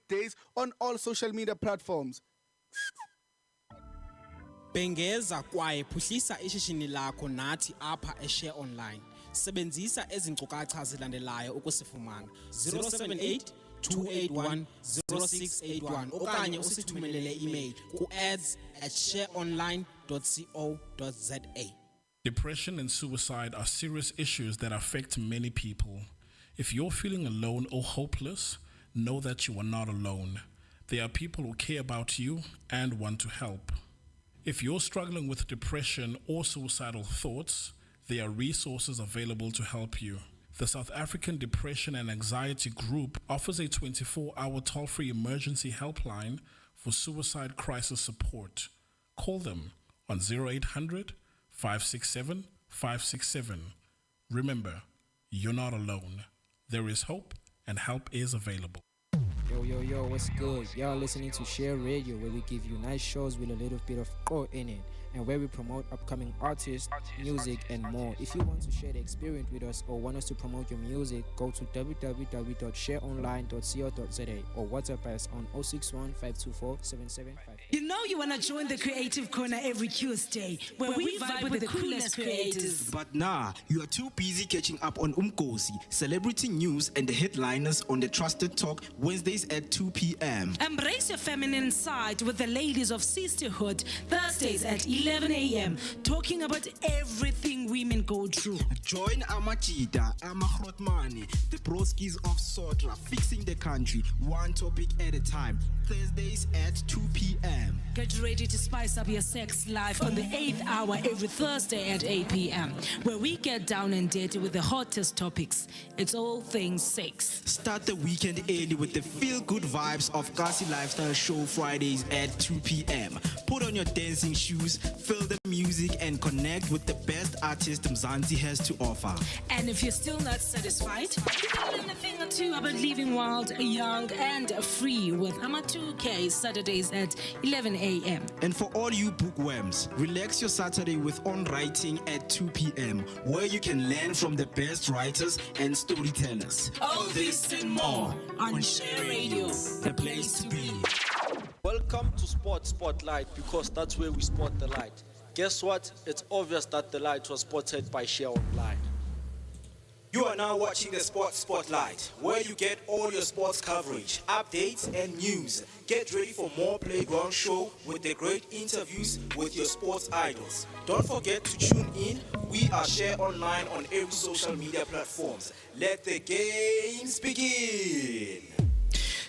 weekdays on all social media platforms. Bengeza kwaye phuhlisa ishishini lakho nathi apha eShare Online. Sebenzisa ezi nkcukacha zilandelayo ukusifumana. 078 281 0681 okanye usithumelele email ku ads@shareonline.co.za. Depression and suicide are serious issues that affect many people. If you're feeling alone or hopeless, know that you are not alone. There are people who care about you and want to help. If you're struggling with depression or suicidal thoughts, there are resources available to help you. The South African Depression and Anxiety Group offers a 24-hour toll-free emergency helpline for suicide crisis support. Call them on 0800 567 567. Remember, you're not alone. There is hope and help is available. Yo, what's good? Y'all listening to Share Radio, where we give you nice shows with a little bit of core in it, and where we promote upcoming artists, music, and more. If you want to share the experience with us or want us to promote your music, go to www.shareonline.co.za or WhatsApp us on 061 524 7758. You know you want to join the Creative Corner every Tuesday, where we vibe with the coolest creators. But nah, you are too busy catching up on Umkosi, celebrity news, and the headliners on the Trusted Talk Wednesdays at 2 p.m. Embrace your feminine side with the ladies of Sisterhood, Thursdays at 11 a.m., talking about everything women go through. Join Amachita, Amahrotmani, the broskies of Sotra, fixing the country, one topic at a time, Thursdays at 2 p.m. Get ready to spice up your sex life on the 8th hour every Thursday at 8 p.m., where we get down and dirty with the hottest topics. It's all things sex. Start the weekend early with the feel-good vibes of Kasi Lifestyle Show Fridays at 2 p.m. Put on your dancing shoes, feel the music, and connect with the best artist Mzansi has to offer. And if you're still not satisfied, you can learn a thing or two about living wild, young, and free with Ama2K Saturdays at 11 a.m. And for all you bookworms, relax your Saturday with On Writing at 2 p.m., where you can learn from the best writers and storytellers. All this and more on Share Radio, the place to be. Welcome to Spotlight, because that's where we spot the light. Guess what? It's obvious that the light was spotted by Share Online. You are now watching the Spotlight, where you get all your sports coverage, updates, and news. Get ready for more playground show with the great interviews with your sports idols. Don't forget to tune in. We are Share Online on every social media platforms. Let the games begin.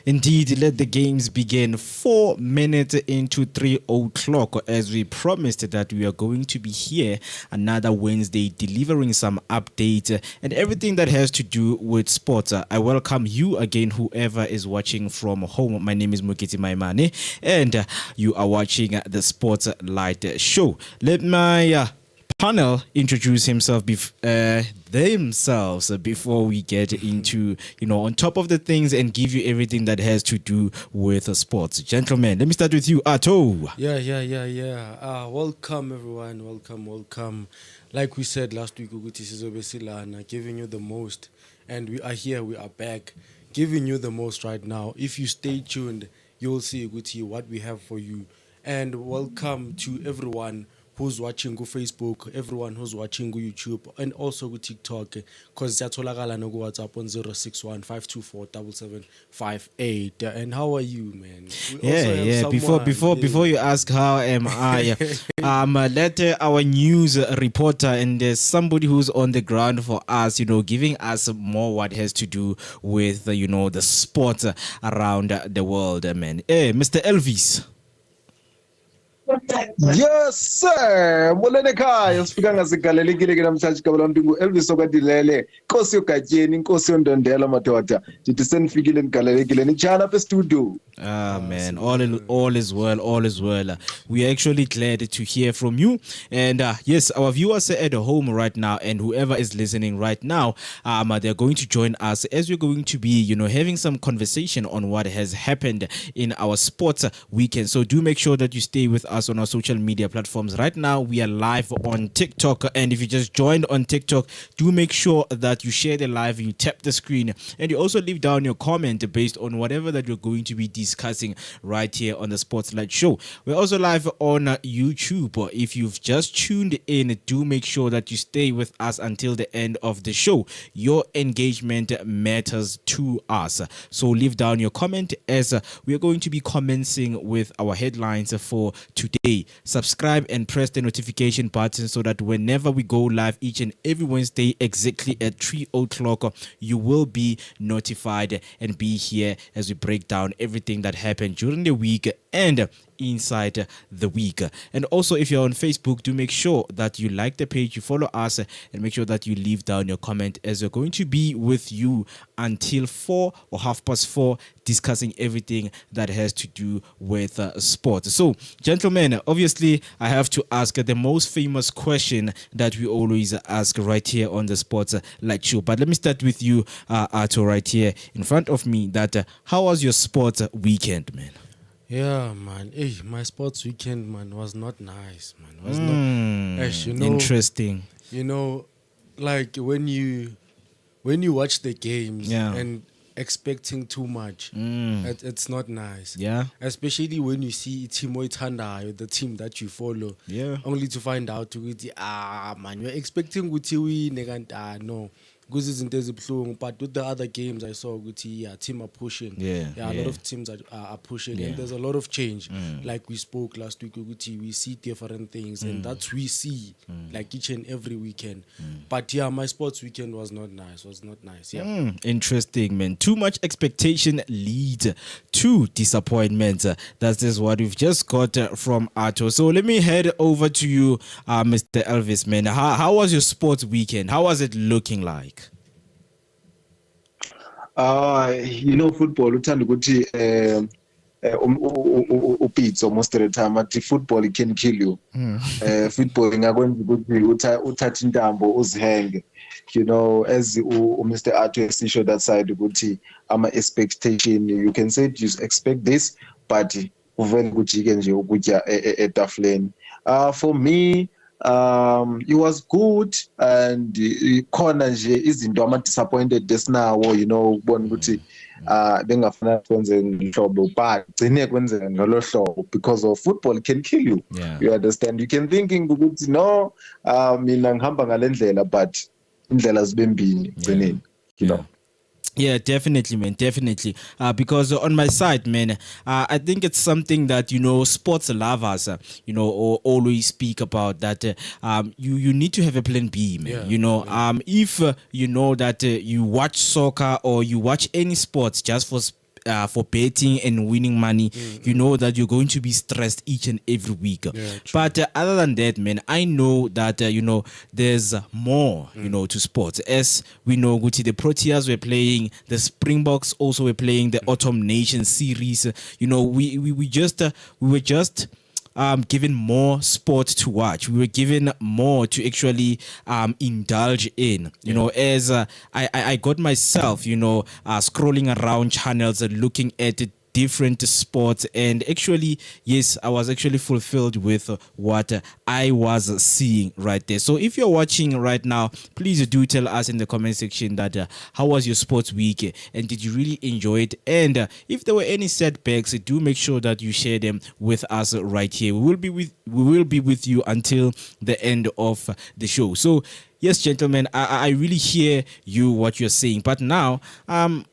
Indeed, let the games begin. 4 minutes into 3 o'clock, as we promised that we are going to be here another Wednesday delivering some updates and everything that has to do with sports. I welcome you again, whoever is watching from home. My name is Mukiti Maimane, and you are watching the Sportlight show. Let my panel introduce themselves before we get into, on top of the things and give you everything that has to do with sports. Gentlemen, let me start with you, Ato. Yeah. Welcome, everyone. Welcome. Like we said last week, Uguti Sizobesilana, giving you the most. And we are here, we are back, giving you the most right now. If you stay tuned, you'll see, Uguti, what we have for you. And welcome to everyone who's watching go Facebook, everyone who's watching go YouTube, and also go TikTok, because that's all I got no go WhatsApp on 061 524 7758. And how are you, man? Before you ask how am I, let our news reporter and somebody who's on the ground for us, giving us more what has to do with the sport around the world, man. Hey, Mr. Elvis. Yes sir, molene khaya sifika ngazigalelekile ke namhlanje kabala mpingu Elvis okadilele Nkosi yogatsheni Nkosi yondondela madoda ndithi senifikile nigalelekile nijana apha studio. Man, all is well, all is well. We are actually glad to hear from you. And yes, our viewers are at home right now, and whoever is listening right now, they're going to join us as we're going to be, having some conversation on what has happened in our sports weekend. So do make sure that you stay with us on our social media platforms. Right now, we are live on TikTok, and if you just joined on TikTok, do make sure that you share the live, you tap the screen, and you also leave down your comment based on whatever that you're going to be discussing right here on the Sportlight show. We're also live on YouTube. If you've just tuned in, do make sure that you stay with us until the end of the show. Your engagement matters to us. So leave down your comment as we're going to be commencing with our headlines for today. Subscribe and press the notification button so that whenever we go live each and every Wednesday exactly at 3 o'clock, you will be notified and be here as we break down everything that happened during the week and inside the week. And also, if you're on Facebook, do make sure that you like the page, you follow us, and make sure that you leave down your comment, as we're going to be with you until 4 or 4:30 discussing everything that has to do with sports. So, gentlemen, obviously I have to ask the most famous question that we always ask right here on the Sportlight show. But let me start with you, Arto, right here in front of me. That how was your sports weekend, man? Yeah, man. Hey, my sports weekend, man, was not nice, man. Was not. Interesting. Like when you watch the games and expecting too much, it's not nice. Yeah. Especially when you see Timo Itanda, the team that you follow. Yeah. Only to find out man, you're expecting to win, no. Because it's in but with the other games I saw team are pushing. A lot of teams are pushing, and there's a lot of change. Like we spoke last week, we see different things, and that's we see like each and every weekend. But my sports weekend was not nice. Yeah. Interesting, man. Too much expectation leads to disappointment. That is what we've just got from Arto. So let me head over to you, Mr. Elvis, man. How was your sports weekend? How was it looking like? Football uthanda ukuthi upizzo most of the time athi football it can kill you. Football ingakwenza ukuthi uthathe intambo uzihenge. As Mr. Arthur esisho that side ukuthi ama expectation, you can say you expect this, but uvele kujike nje ukutya etafuleni. For me, it was good, and khona nje izinto ama disappointed desinawo, ukubona ukuthi bengafuna kwenze ngihlobo, but gcine kwenzeka ngalo hlobo because of football can kill you. You understand? You can thinking ukuthi no, mina ngihamba ngalendlela, but indlela zibe mbili gcineni, Yeah, definitely, man. Definitely. Because on my side, man, I think it's something that, sports lovers, always speak about that. You need to have a plan B, man. If you know that you watch soccer or you watch any sports just for betting and winning money, you know that you're going to be stressed each and every week. But other than that, man, I know that there's more to sports. As we know, Guti, the Proteas were playing, the Springboks also were playing the Autumn Nation series. We were just given more sport to watch. We were given more to actually indulge in. As I got myself, scrolling around channels and looking at different sports, and actually, yes, I was actually fulfilled with what I was seeing right there. So if you're watching right now, please do tell us in the comment section that how was your sports week, and did you really enjoy it? And if there were any setbacks, do make sure that you share them with us right here. We will be with you until the end of the show. So yes, gentlemen, I really hear what you're saying. But now,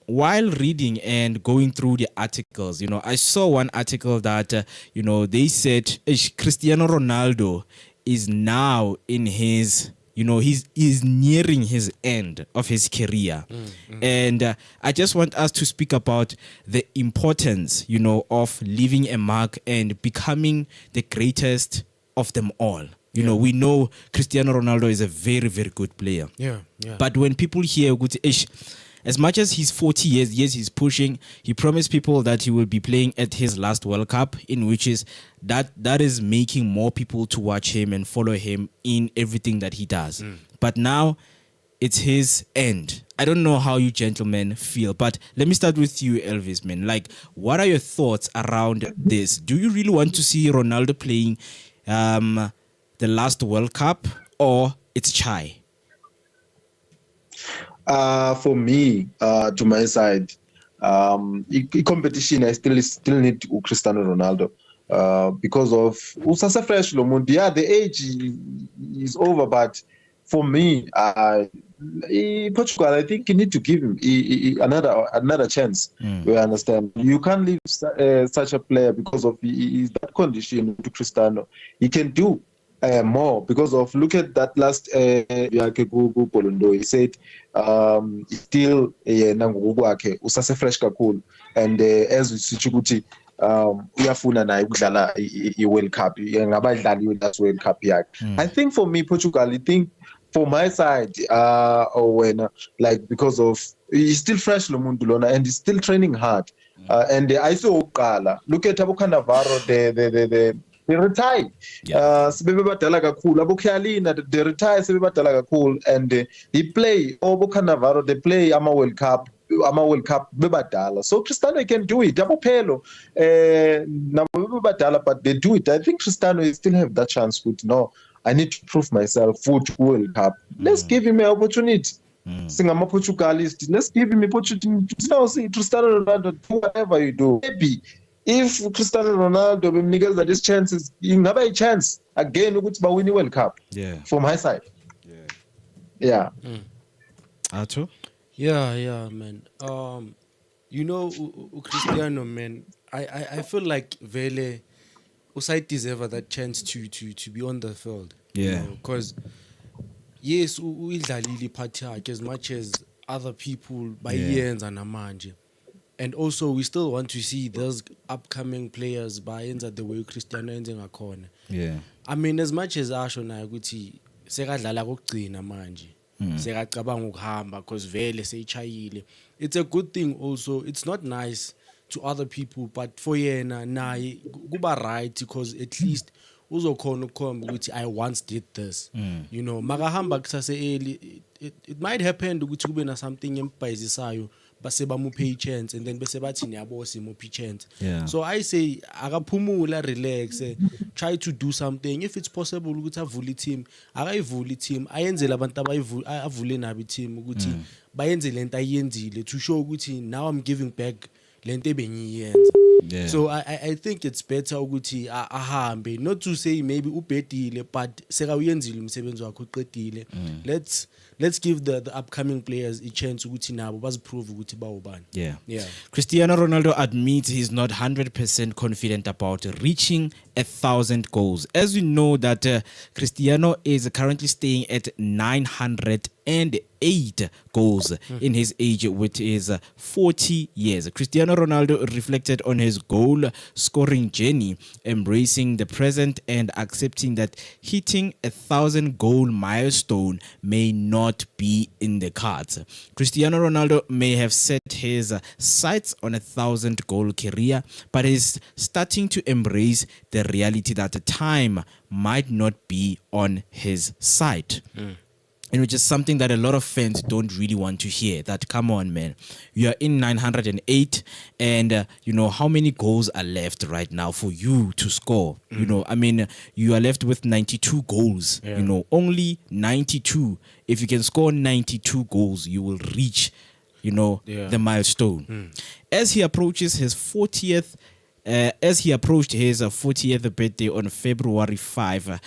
while reading and going through the articles, I saw one article that, they said Cristiano Ronaldo is now in his, he's nearing his end of his career. And I just want us to speak about the importance, of leaving a mark and becoming the greatest of them all. We know Cristiano Ronaldo is a very, very good player. Yeah. But when people hear as much as he's 40 years, yes, he's pushing. He promised people that he will be playing at his last World Cup, in which is that is making more people to watch him and follow him in everything that he does. But now it's his end. I don't know how you gentlemen feel, but let me start with you, Elvis, man. Like, what are your thoughts around this? Do you really want to see Ronaldo playing the last World Cup, or it's chai? For me, to my side, competition I still need Cristiano Ronaldo. Because of usase fresh lo muntu. Yeah, the age is over, but for me, Portugal, I think you need to give him another chance. You understand? You can't leave such a player because of his that condition to Cristiano. He can do more because of look at that last Polondo. He said still nangu kwakhe usase fresh kakhulu, and as usichukuthi uyafuna naye ukudlala i-World Cup ngabadlali last World Cup yakhe. I think for me Portugal, I think for my side, like because of he's still fresh lo muntu lona, and he's still training hard. And I saw uqala. Look at Abu Cannavaro, they retired. Sebebe badala kakhulu. Abu Khalina, they retired sebebe badala kakhulu, and he play Abu Cannavaro, they play World Cup bebadala. So Cristiano can do it. Abu Pelo bebadala, but they do it. I think Cristiano still have that chance. Good, no. I need to prove myself for World Cup. Let's give him an opportunity. Singama Portugalist. Let's give him an opportunity. Now, see Cristiano Ronaldo, do whatever you do. Maybe if Cristiano Ronaldo niggas that this chances, you have a chance again to win the World Cup. Yeah. From my side. Yeah. Arthur? Yeah, man. You know, Cristiano, man. I feel like Vele. Usai deserve that chance to be on the field. Yeah. Because yes, udlalile party as much as other people by years and amanje. And also we still want to see those upcoming players by the way Cristiano ending a corner. Yeah. I mean, as much as asho na ukuthi sekadlala kokugcina manje. Sekacabanga ukuhamba because vele seyichayile. It's a good thing also. It's not nice to other people, but for yena naye kuba right because at least uzokhona ukukhomba ukuthi I once did this. You know, makahamba kusase early, it might happen ukuthi kube na something emphayizisayo base bamuphe i-chance and then bese bathi niyabo simuphe i-chance. So I say akaphumula, relax, try to do something. If it's possible ukuthi avule i-team, akayivule i-team, ayenzele abantu avule nabo i-team ukuthi bayenze lento ayenzile to show ukuthi now I'm giving back. So I think it's better ukuthi ahambe, not to say maybe ubedile, but sekawuyenzile umsebenzi wakhe uqedile. Let's give the upcoming players a chance ukuthi nabo baziprove ukuthi bawubani. Yeah. Cristiano Ronaldo admits he's not 100% confident about reaching 1,000 goals. As we know that Cristiano is currently staying at 908 goals in his age, which is 40 years. Cristiano Ronaldo reflected on his goal scoring journey, embracing the present and accepting that hitting 1,000 goal milestone may not be in the cards. Cristiano Ronaldo may have set his sights on 1,000 goal career, but is starting to embrace the reality that the time might not be on his side. And which is something that a lot of fans don't really want to hear. That, come on, man, you are in 908, and you know how many goals are left right now for you to score. You know, I mean, you are left with 92 goals. You know, only 92. If you can score 92 goals, you will reach, you know, the milestone. As he approaches his 40th. As he approached his 40th birthday on February 5,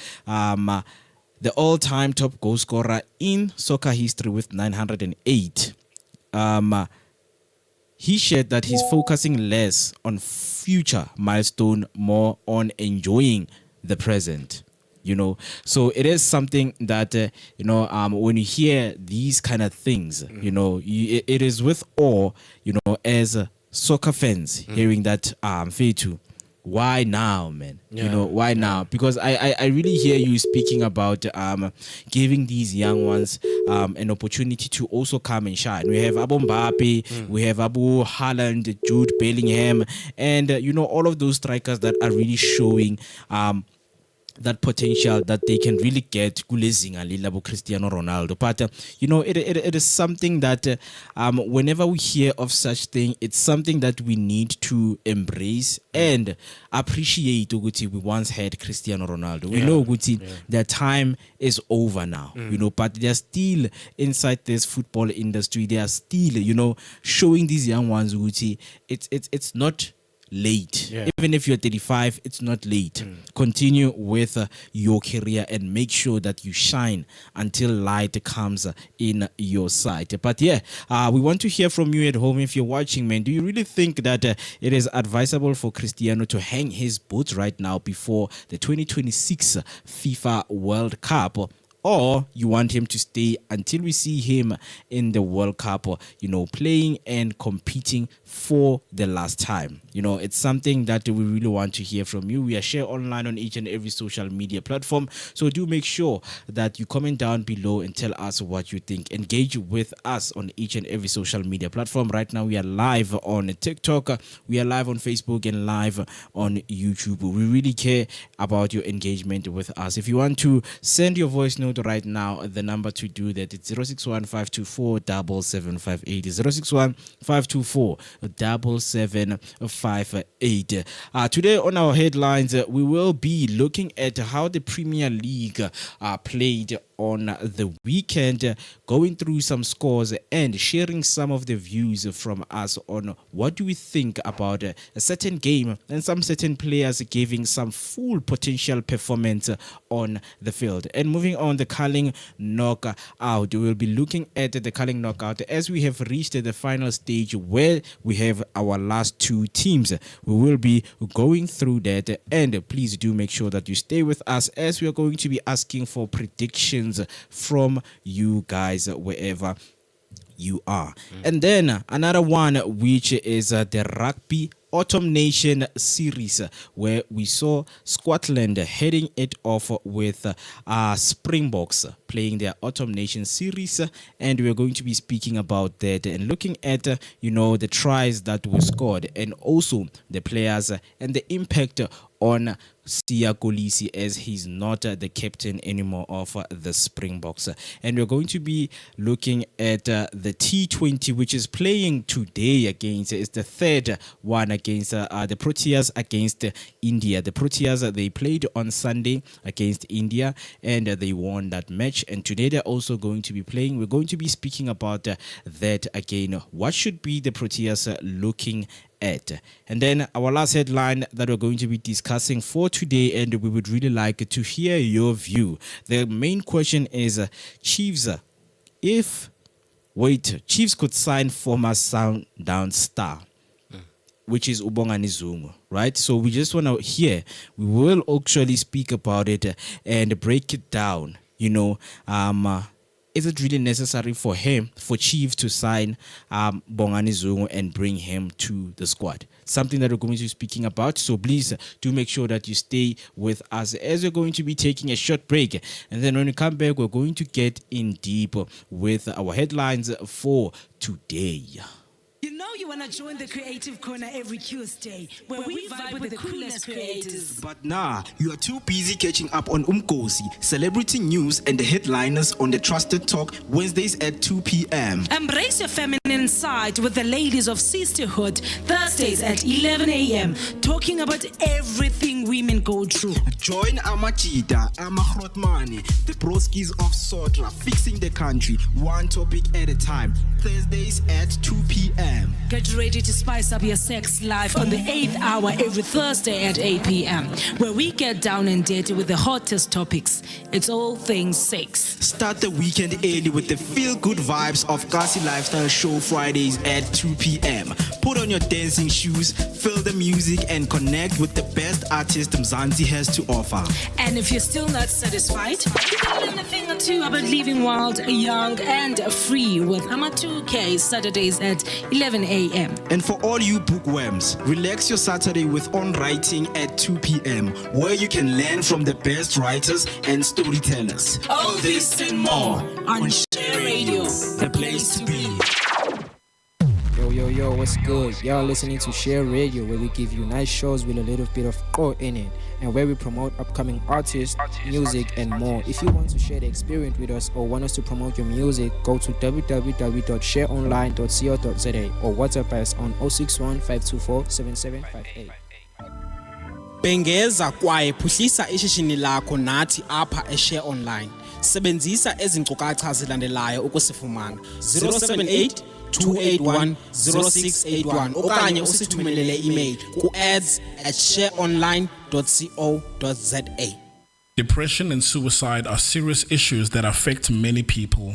the all-time top goal scorer in soccer history with 908, he shared that he's focusing less on future milestone, more on enjoying the present. You know, so it is something that you know, when you hear these kind of things, you know, it is with awe, you know, as soccer fans hearing that Fetu why now, man? Yeah, Why now? Because I really hear you speaking about giving these young ones an opportunity to also come and shine. We have Abu Mbappe, we have Abu Haaland, Jude Bellingham, and all of those strikers that are really showing that potential that they can really get kulezinga lilabo Cristiano Ronaldo. But it is something that whenever we hear of such thing, it's something that we need to embrace and appreciate. Uguti, we once had Cristiano Ronaldo. We know Uguti, their time is over now. But they're still inside this football industry. They are still showing these young ones Uguti, it's not late. Even if you're 35, it's not late. Continue with your career and make sure that you shine until light comes in your sight. But we want to hear from you at home. If you're watching, man, do you really think that it is advisable for Cristiano to hang his boots right now before the 2026 FIFA World Cup? Or you want him to stay until we see him in the World Cup, playing and competing for the last time? It's something that we really want to hear from you. We are shared online on each and every social media platform. So do make sure that you comment down below and tell us what you think. Engage with us on each and every social media platform. Right now, we are live on TikTok. We are live on Facebook and live on YouTube. We really care about your engagement with us. If you want to send your voice note right now, the number to do that is 061-524-7758. 061-524-7758. Today on our headlines, we will be looking at how the Premier League played on the weekend, going through some scores and sharing some of the views from us on what do we think about a certain game and some certain players giving some full potential performance on the field. And moving on, the curling knockout, we will be looking at the curling knockout as we have reached the final stage where we have our last two teams. We will be going through that, and please do make sure that you stay with us as we are going to be asking for predictions from you guys wherever you are. And then another one, which is the Rugby Autumn Nation series, where we saw Scotland heading it off with Springboks playing their Autumn Nation series, and we're going to be speaking about that and looking at the tries that were scored and also the players and the impact on Siya Kolisi as he's not the captain anymore of the Springboks. And we're going to be looking at the T20, which is playing today against, it's the third one against the Proteas against India. The Proteas, they played on Sunday against India and they won that match. And today they're also going to be playing. We're going to be speaking about that again. What should be the Proteas looking at? And then our last headline that we're going to be discussing for today, and we would really like to hear your view. The main question is Chiefs could sign former Sundown star, which is Ubongani Zungu, right? So we just want to hear, we will actually speak about it and break it down. Is it really necessary for Chiefs to sign Bongani Zungu and bring him to the squad? Something that we're going to be speaking about. So please do make sure that you stay with us as we're going to be taking a short break. And then when we come back, we're going to get in deep with our headlines for today. You want to join the Creative Corner every Tuesday, where we vibe with the coolest creators. But nah, you are too busy catching up on Umkosi, celebrity news, and the headliners on the Trusted Talk Wednesdays at 2 p.m. Embrace your feminine side with the ladies of Sisterhood Thursdays at 11 a.m. talking about everything women go through. Join Amachita, Amahrotmani, the broskies of Sotra, fixing the country, one topic at a time. Thursdays at 2 p.m. Get ready to spice up your sex life on the 8th hour every Thursday at 8 p.m. where we get down and dirty with the hottest topics. It's all things sex. Start the weekend early with the feel-good vibes of Kasi Lifestyle Show Fridays at 2 p.m. Put on your dancing shoes, feel the music, and connect with the best artist Mzansi has to offer. And if you're still not satisfied, you can learn a thing or two about living wild, young, and free with Ama 2K Saturdays at 11 a.m. a.m. And for all you bookworms, relax your Saturday with On Writing at 2 p.m., where you can learn from the best writers and storytellers. All this and more on Share Radio, the place to be. Yo, what's good? Y'all listening to Share Radio, where we give you nice shows with a little bit of go in it, and where we promote upcoming artists, music, and more. If you want to share the experience with us or want us to promote your music, go to www.shareonline.co.za or WhatsApp us on 061 524 7758. Bengeza kwaye phuhlisa ishishini lakho nathi apha eShare Online. Sebenzisa ezi nkcukacha zilandelayo ukusifumana. 078 281 0681 okanye usithumelele email ku ads@shareonline.co.za. Depression and suicide are serious issues that affect many people.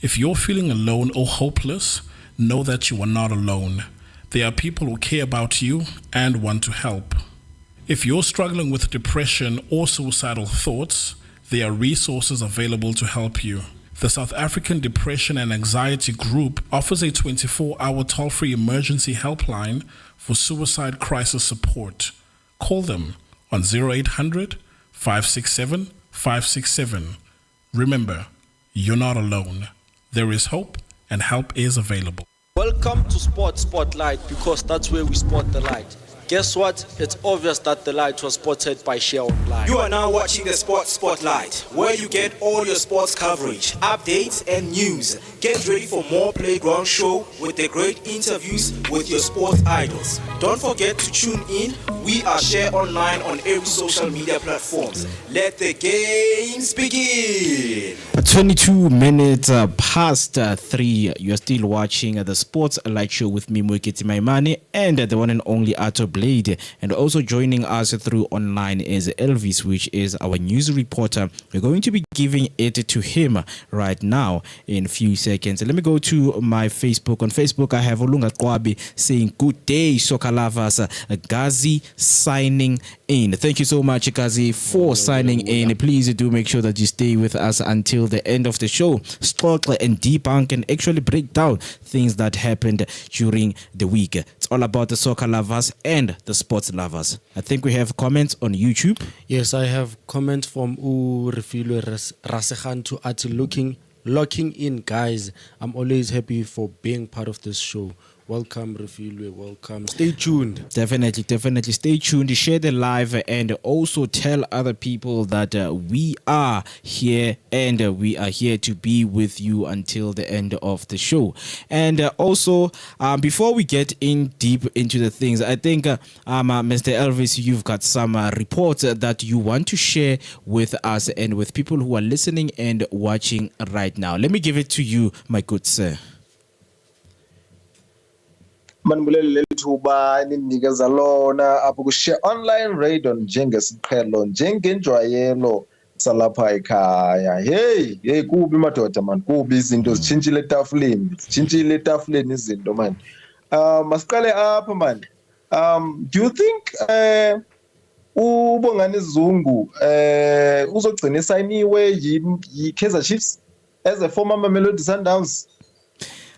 If you're feeling alone or hopeless, know that you are not alone. There are people who care about you and want to help. If you're struggling with depression or suicidal thoughts, there are resources available to help you. The South African Depression and Anxiety Group offers a 24-hour toll-free emergency helpline for suicide crisis support. Call them on 0800 567 567. Remember, you're not alone. There is hope and help is available. Welcome to Spotlight, because that's where we spot the light. Guess what? It's obvious that the light was spotted by Share Online. You are now watching the Spotlight, where you get all your sports coverage, updates, and news. Get ready for more playground show with the great interviews with your sports idols. Don't forget to tune in. We are Share Online on every social media platforms. Let the games begin. 22 minutes past 3. You're still watching the Sportlight show with me, Mweketi Maimane, and the one and only Ato Blade. And also joining us through online is Elvis, which is our news reporter. We're going to be giving it to him right now in a few seconds. Let me go to my Facebook. On Facebook, I have Olunga Kwabi saying, "Good day, soccer lovers." Gazi signing in. Thank you so much, Gazi, for signing in. Please do make sure that you stay with us until the end of the show. Struggle and debunk and actually break down things that happened during the week. It's all about the soccer lovers and the sports lovers. I think we have comments on YouTube. Yes, I have comments from Refilo Rasekhan to Ati locking in, guys. I'm always happy for being part of this show. Welcome, Refilwe. Welcome. Stay tuned. Definitely. Stay tuned. Share the live and also tell other people that we are here and we are here to be with you until the end of the show. And also, before we get in deep into the things, I think, Mr. Elvis, you've got some reports that you want to share with us and with people who are listening and watching right now. Let me give it to you, my good sir. Manibulele lethuba ninikeza lona apho ku Share Online Radio njengesiqhelo njengenjwayelo salapha ekhaya. Hey kubi madoda man, kubi izinto zitshintshile etafuleni izinto man. Masiqale apha man. Do you think uBongani Zungu uzogcina isayiniwe yi-Kaizer Chiefs as a former Mamelodi Sundowns?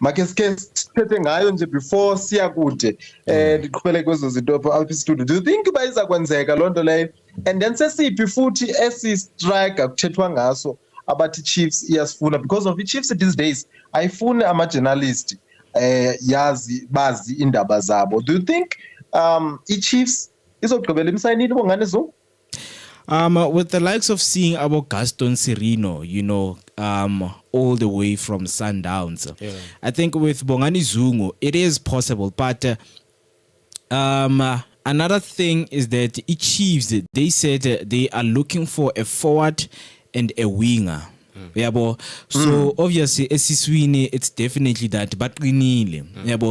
Make sithethe ngayo nje before siya kude ndiqhubele kwezo zinto apha studio. Do you think bayiza kwenzeka lonto leyo? And then sesiphi futhi esi-striker kuthethwa ngaso abathi Chiefs iyasifuna, because of i-Chiefs these days ayifuni ama-journalist bazi indaba zabo. Do you think i-Chiefs izogqibela imsayinile uBongani Zungu? With the likes of seeing about Gaston Sirino, all the way from Sundowns, I think with Bongani Zungu, it is possible. But another thing is that the Chiefs, they said they are looking for a forward and a winger. So obviously esiswini, it's definitely that, but we need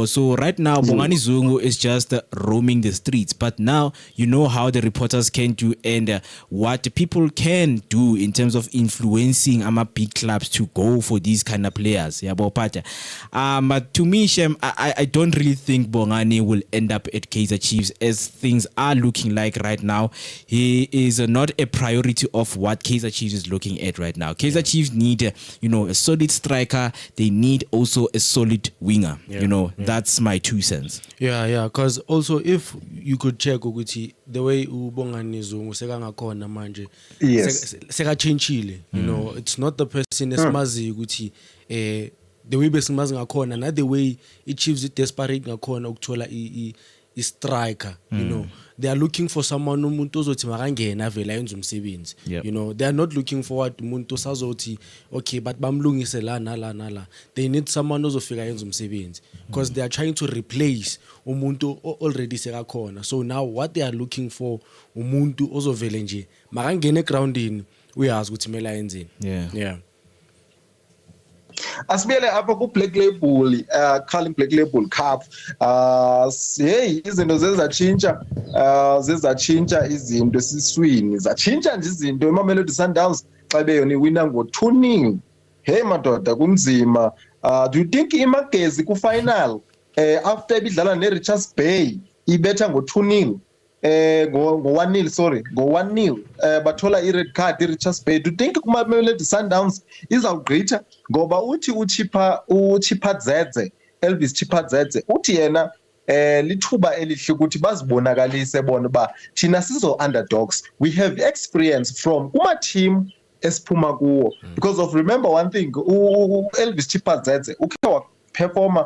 so right now Bongani Zungu is just roaming the streets, but now you know how the reporters can do and what people can do in terms of influencing big clubs to go for these kind of players. But to me, Shem, I don't really think Bongani will end up at Kaizer Chiefs as things are looking like right now. He is not a priority of what Kaizer Chiefs is looking at right now. Kaizer Chiefs need, a solid striker. They need also a solid winger. That's my 2 cents. Yeah, because also if you could check ukuthi the way ubongani Zungu sekangakhona manje sekachangile, it's not the person esimazi ukuthi the way besimazi ngakhona, not the way i-Chiefs desperate ngakhona ukuthola i-striker, they are looking for someone umuntu ozothi makangena vela yenza umsebenzi. They are not looking for what umuntu sazothi okay but bamlungise la nala. They need someone ozofika yenza umsebenzi because they are trying to replace umuntu already sekakhona. So now what they are looking for umuntu ozovele nje makangena egroundini uyazi ukuthi mela yenzeni. Yeah. Asibele apha ku Black Label Carling Black Label Cup hey izinto zezatshintsha izinto siswini zatshintsha nje izinto eMamelodi Sundowns xa beyona iwina ngo-2-0. Hey madoda kunzima. Do you think iMagesi ku final after ibidlala neRichards Bay ibetha ngo-2-0 ngo-1-0 sorry ngo-1-0 bathola i-red card i-Richards Bay? Do you think kuMamelodi Sundowns izawugqitha ngoba uthi uChipadzedze Elvis Chipadzedze uthi yena lithuba elihle ukuthi bazibonakalise bona ba thina sizo underdogs, we have experience from kuma team esiphuma kuwo, because of remember one thing Elvis Chipadzedze ukhe waperforma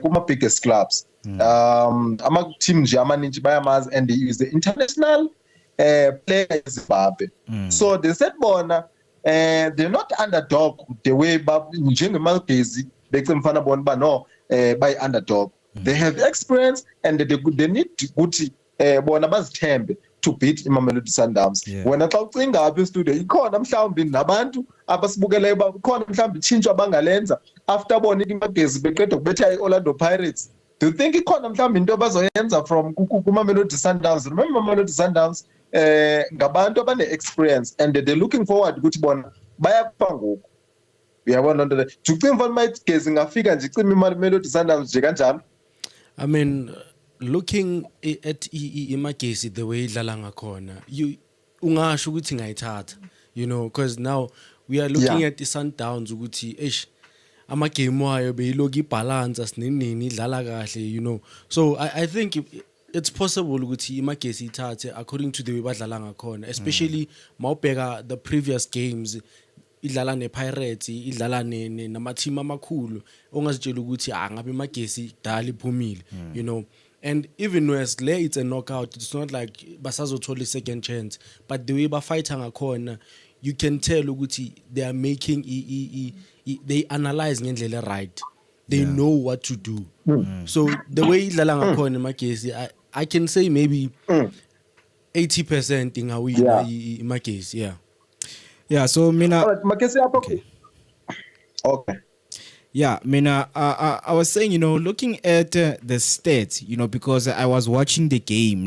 kuma biggest clubs. Ama team nje amaninji bayamazi and he is the international player in Zimbabwe. So they said bona they're not underdog the way njengeMagesi becemfana bona ba no by underdog. They have experience and they need ukuthi bona bazithembe to beat iMamelodi Sundowns. Wena xa ucinga apha e-studio ikhona mhlawumbi nabantu abasibukeleyo bakhona mhlawumbi itshintsho abangalenza after bona iMagesi beqeda ukubetha iOrlando Pirates. Do you think ikhona mhlawumbi into abazoyenza from kuMamelodi Sundowns? Remember Mamelodi Sundowns ngabantu abane-experience and they're looking forward ukuthi bona bayapha ngoku. Uyabona nto le. Ucinga mfana iMagesi ngafika nje icima iMamelodi Sundowns nje kanjalo? I mean, looking at iMagesi the way idlala ngakhona, ungasho ukuthi ngayithatha, because now we are looking at the Sundowns ukuthi ama-game wayo beyiloku ibalance asinini idlala kahle, so I think it's possible ukuthi iMagesi ithathe according to the way badlala ngakhona, especially mawubheka the previous games idlala nePirates idlala nama-team amakhulu ongazitshela ukuthi ngabe iMagesi dala iphumile, and even whereas le it's a knockout, it's not like basazothola i-second chance, but the way bafighta ngakhona you can tell ukuthi they are making they analyze ngendlela right, they know what to do. So the way idlala ngakhona iMagesi, I can say maybe 80% ingawina iMagesi. Yeah, so mina Magesi apha. Okay. Yeah, Mina, I was saying, looking at the stats, because I was watching the game,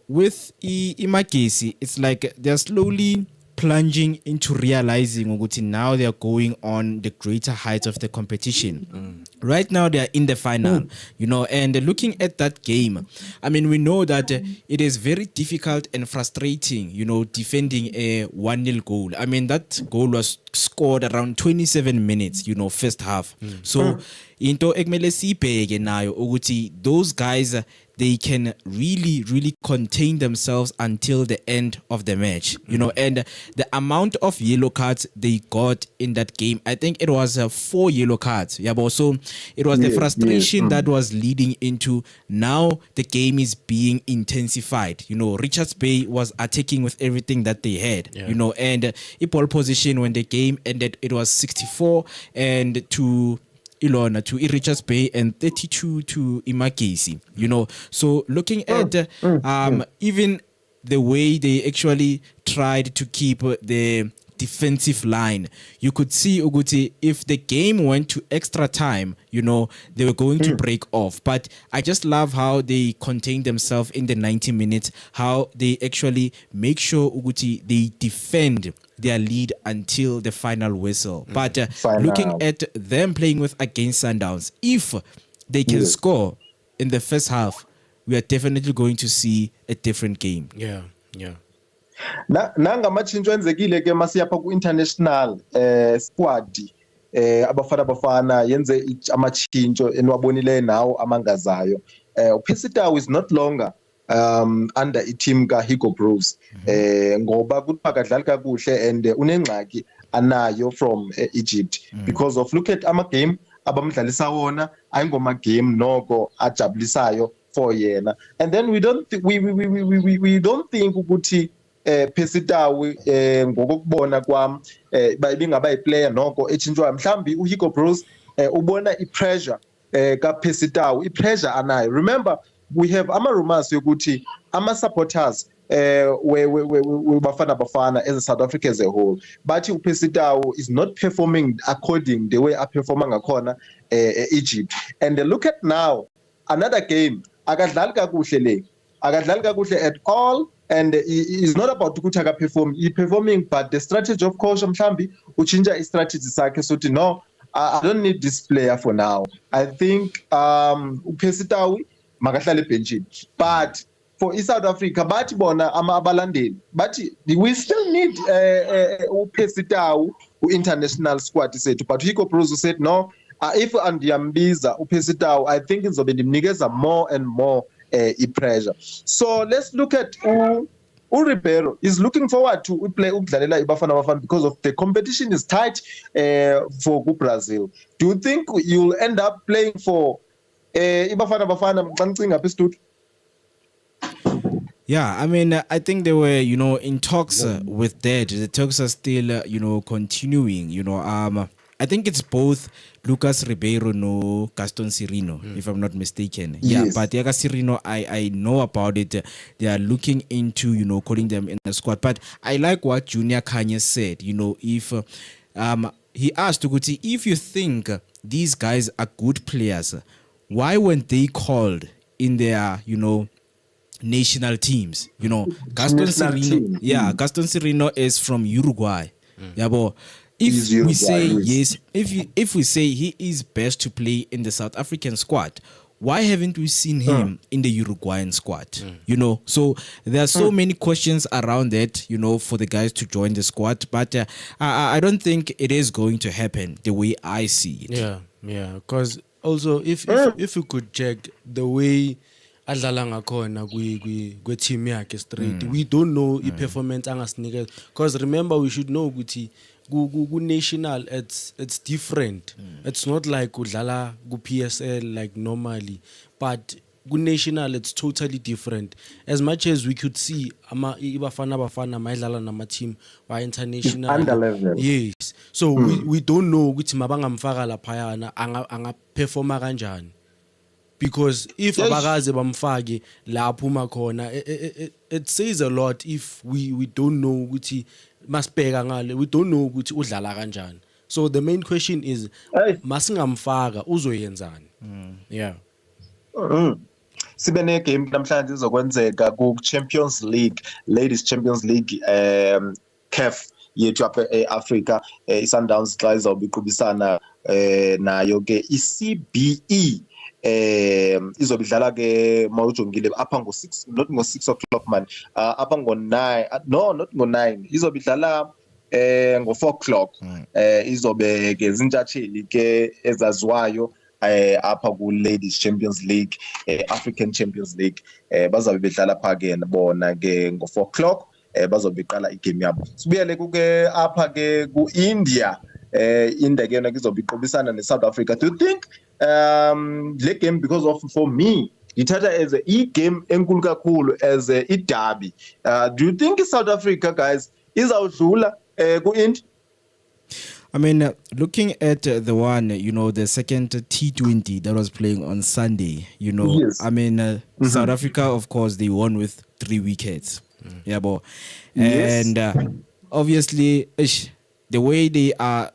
with Magesi, it's like they're slowly plunging into realizing ukuthi now they are going on the greater heights of the competition. Right now they are in the final, and looking at that game, I mean, we know that it is very difficult and frustrating, defending a 1-0 goal. I mean, that goal was scored around 27 minutes, first half. So into ekumele sibheke nayo ukuthi those guys, they can really contain themselves until the end of the match, and the amount of yellow cards they got in that game, I think it was 4 yellow cards. So it was the frustration that was leading into now the game is being intensified. Richards Bay was attacking with everything that they had, and a ball position when the game ended, it was 64 and to Richards Bay and 32 to Magesi, So looking at even the way they actually tried to keep the defensive line, you could see Uguti, if the game went to extra time, they were going to break off. But I just love how they contained themselves in the 90 minutes, how they actually make sure Uguti, they defend their lead until the final whistle. But looking at them playing against Sundowns, if they can score in the first half, we are definitely going to see a different game. Yeah. nanga machinjo enzekile ke masiyapha ku international squad abafana yenze amachinjo eniwabonile nawo amangazayo uPesitawu is not longer under i-team ka-Hugo Bros ngoba kuthiwa kadlali kakuhle and unengxaki anayo from Egypt because of look at ama-game abamdlalisa wona ayingoma-game noko ajabulisayo for yena and then we don't think ukuthi Pesitawu ngokubona kwam ibingaba iplayer noko etshintshwayo mhlambi uHugo Bros ubona ipressure kaPesitawu ipressure anayo remember we have ama-rumors yokuthi ama-supporters bafana as a South Africa as a whole bathi uPesitawu is not performing according the way aperforma ngakhona Egypt and look at now another game akadlali kakuhle at all and is not about ukuthi akaperform he performing but the strategy of coach mhlambi uchinja istrategy sakhe sothi no I don't need this player for now I think uPesitawu makahlale ebhenchini but for South Africa bathi bona abalandeli bathi we still need uPesitawu international squad sethu but Hugo Bros said no if andiyambiza uPesitawu I think izobe ndimnikeza more and more pressure so let's look at Ribeiro is looking forward to play ukudlalela iBafana because of the competition is tight for Brazil do you think you'll end up playing for iBafana mxancinga apha estudio? Yeah, I mean, I think they were, in talks with that. The talks are still, continuing. I think it's both Lucas Ribeiro no Gaston Sirino, if I'm not mistaken. Yes. Yeah, but Yaga Sirino, I know about it. They are looking into, calling them in the squad. But I like what Junior Kanye said. If he asked Tuguti, if you think these guys are good players, why weren't they called in their, national teams? Gaston Sirino. Yeah, Gaston Sirino is from Uruguay. Yeah, but if we say yes, if we say he is best to play in the South African squad, why haven't we seen him in the Uruguayan squad? So there are so many questions around that, for the guys to join the squad. But I don't think it is going to happen the way I see it. Yeah. Because also, if you could check the way adlala ngakhona kwi team yakhe straight, we don't know i-performance angasinikeza. Because remember, we should know ukuthi ku-national it's different. It's not like udlala ku-PSL like normally, but ku-national it's totally different. As much as we could see ibafana mayidlala nama-team wa international under level. Yes, so we don't know ukuthi mabangamfaka laphayana angaperforma kanjani, because if abakaze bamfake la aphuma khona it says a lot if we don't know ukuthi masibheka ngale, we don't know ukuthi udlala kanjani. So the main question is masingamfaka uzoyenzani. Yeah. Sibe ne game namhlanje izokwenzeka ku Champions League, Ladies Champions League CAF yethu apha eAfrica iSundowns xa izobiqhubisana nayo ke iCBE izobidlala ke mawujongile apha ngo6 not ngo6 o'clock man apha ngo9 no not ngo9 izobidlala ngo4 o'clock izobe ke zintshatsheli ke ezaziwayo apha ku Ladies Champions League African Champions League bazabe bedlala pha ke bona ke ngo4 o'clock bazobe beqala igame yabo. Sibuyele kuke apha ke ku India India ke yona izobe iqobisana neSouth Africa. Do you think le game, because of for me ithatha as a game enkulu kakhulu as a derby, do you think South Africa guys izawudlula ku India? I mean, looking at the one, the second T20 that was playing on Sunday, Yes. I mean, South Africa, of course, they won with 3 wickets. Yeah, but Yes. and obviously, the way they are,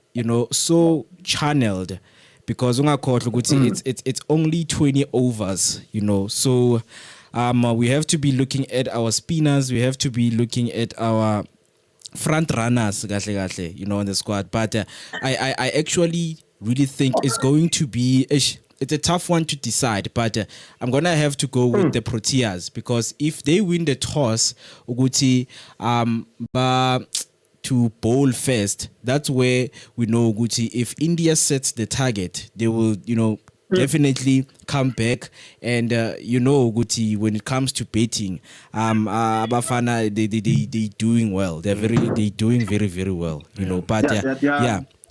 so channeled, because it's only 20 overs, so we have to be looking at our spinners, we have to be looking at our front runners, in the squad. But I actually really think it's going to be it's a tough one to decide, but I'm gonna have to go with the Proteas, because if they win the toss, Uguti, to bowl first, that's where we know Uguti, if India sets the target, they will, definitely come back. And Uguti, when it comes to betting, Abafana, they doing well. They doing very, very well. But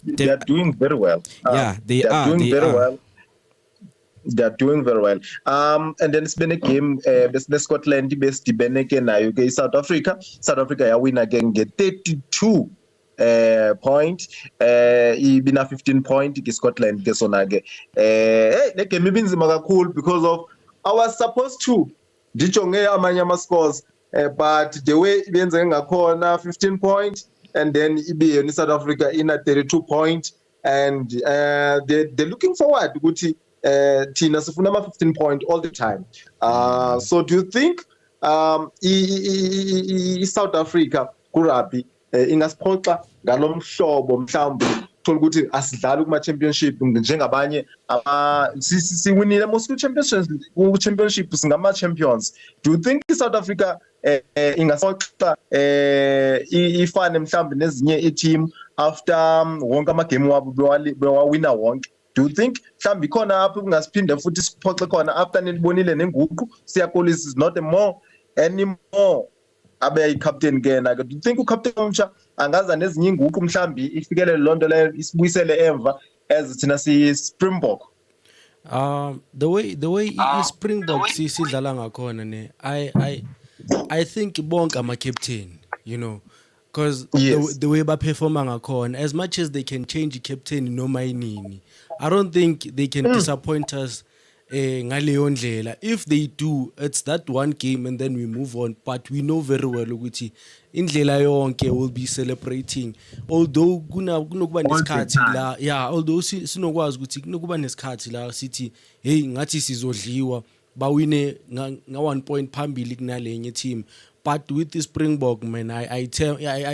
they are doing very well. They are doing very well. They're doing very well. And then it's been a game. The Scotland based again. Okay, South Africa ya win again. Get 32 point. Been a 15 point. Scotland get on again. The game is cool because of I was supposed to. Dichonge amanyama scores. But the way Benzenga corner 15 point, and then in South Africa in a 32 point, and they're looking forward to Tina Sifuna 15 point all the time. So do you think South Africa kurabi ingasphoxa ngalomhlobo mhlawumbe thola ukuthi asidlali kuma championship njengabanye siwinile most championship singama champions? Do you think South Africa ingasphoxa ifane mhlawumbe nezinye i-team after wonke ama game wabo bewawina wonke? Do you think mhlawumbe khona apho kungasiphinda futhi siphoxe khona after nilibonile nenguqu Siyakolisi is not anymore abe captain again? Do you think ucaptain omsha angaza nezinye inguqu mhlawumbe ifikele lonto le isibuyisele emva as thina si Springbok? The way Springbok sidlala ngakhona ne I think bonke ama captain, because the way ba performa ngakhona, as much as they can change captain noma inini, I don't think they can disappoint us ngaleyo ndlela. If they do, it's that one game and then we move on. But we know very well ukuthi indlela yonke will be celebrating. Although kunokuba nesikhathi la, although sinokwazi ukuthi kunokuba nesikhathi la sithi hey ngathi sizodliwa bawine nga 1 point phambili kunalenye team. But with the Springbok, man, I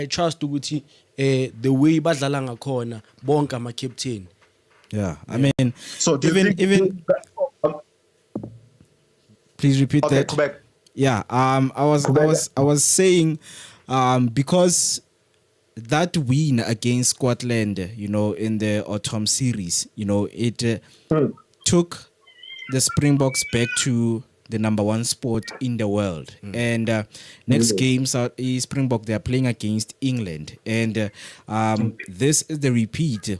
trust ukuthi the way badlala ngakhona bonke ama captain. Yeah, I mean, so even please repeat that. Quebec. Yeah, I was saying because that win against Scotland, in the autumn series, it took the Springboks back to the number 1 spot in the world. And next game, Springbok, they are playing against England, and this is the repeat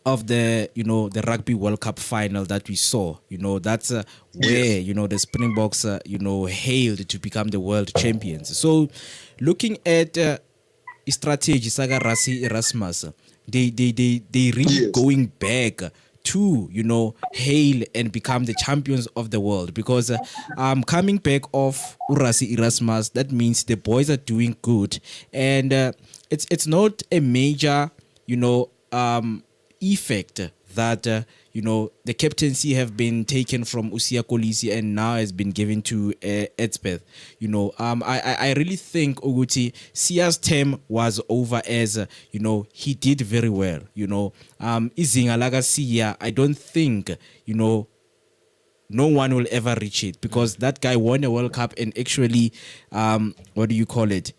of the the Rugby World Cup final that we saw. That's where the Springboks hailed to become the world champions. So looking at strategy Saga Rassie Erasmus, they really going back to hail and become the champions of the world, because coming back of Rassie Erasmus, that means the boys are doing good, and it's not a major effect that the captaincy have been taken from Siyakolisi and now has been given to Edsbeth. I really think Uguti Sia's term was over, as he did very well. Izinga laga Sia, I don't think no one will ever reach it, because that guy won a World Cup and actually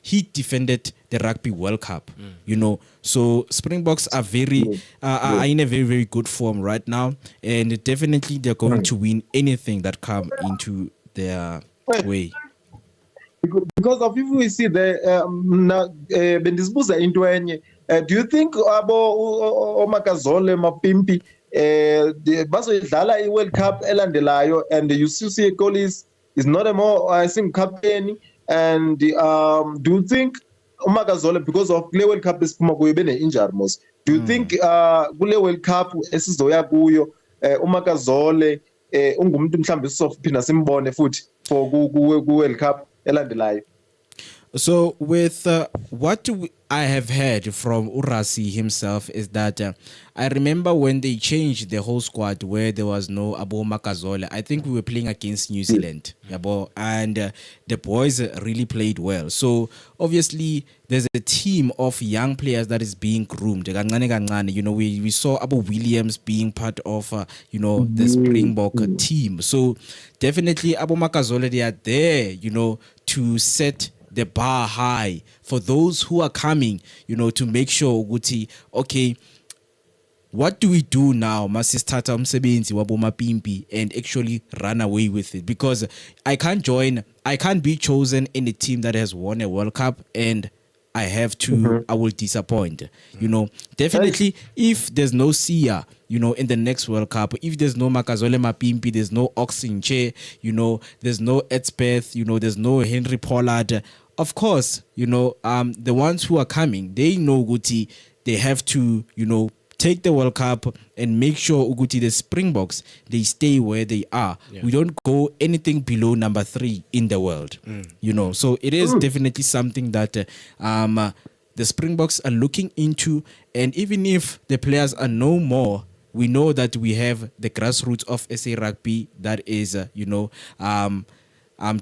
he defended the Rugby World Cup. So Springboks are are in a very, very good form right now, and definitely they're going to win anything that come into their way. Because of if we see the bendisbuza into enye, do you think abo Omakazole Mapimpi bazoyidlala i-World Cup elandelayo, and you see Collins is not a more, I think, captain, and do you think Umakazole, because of the World Cup esiphuma kuyo bene-injury most, do you think kule World Cup esizoya kuyo Umakazole ungumuntu mhlawumbe sizophinda simbone futhi for ku-World Cup elandelayo? So with I have heard from Urasi himself is that I remember when they changed the whole squad where there was no Abo Makazole. I think we were playing against New Zealand, yabo, and the boys really played well. So obviously there's a team of young players that is being groomed. You know, we saw Abu Williams being part of the Springbok team. So definitely Abo Makazole, they are there, to set the bar high for those who are coming, to make sure Guti, okay, what do we do now, masistata umsebenzi wabo mapimpi, and actually run away with it? Because I can't be chosen in a team that has won a World Cup and I will disappoint. Definitely if there's no Sia, in the next World Cup, if there's no Makazole Mapimpi, there's no Oxinche, there's no Edspeth, there's no Henry Pollard. Of course, the ones who are coming, they know Guti, they have to, take the World Cup and make sure Uguti, the Springboks, they stay where they are. Yeah. We don't go anything below number 3 in the world. So it is definitely something that the Springboks are looking into. And even if the players are no more, we know that we have the grassroots of SA Rugby that is,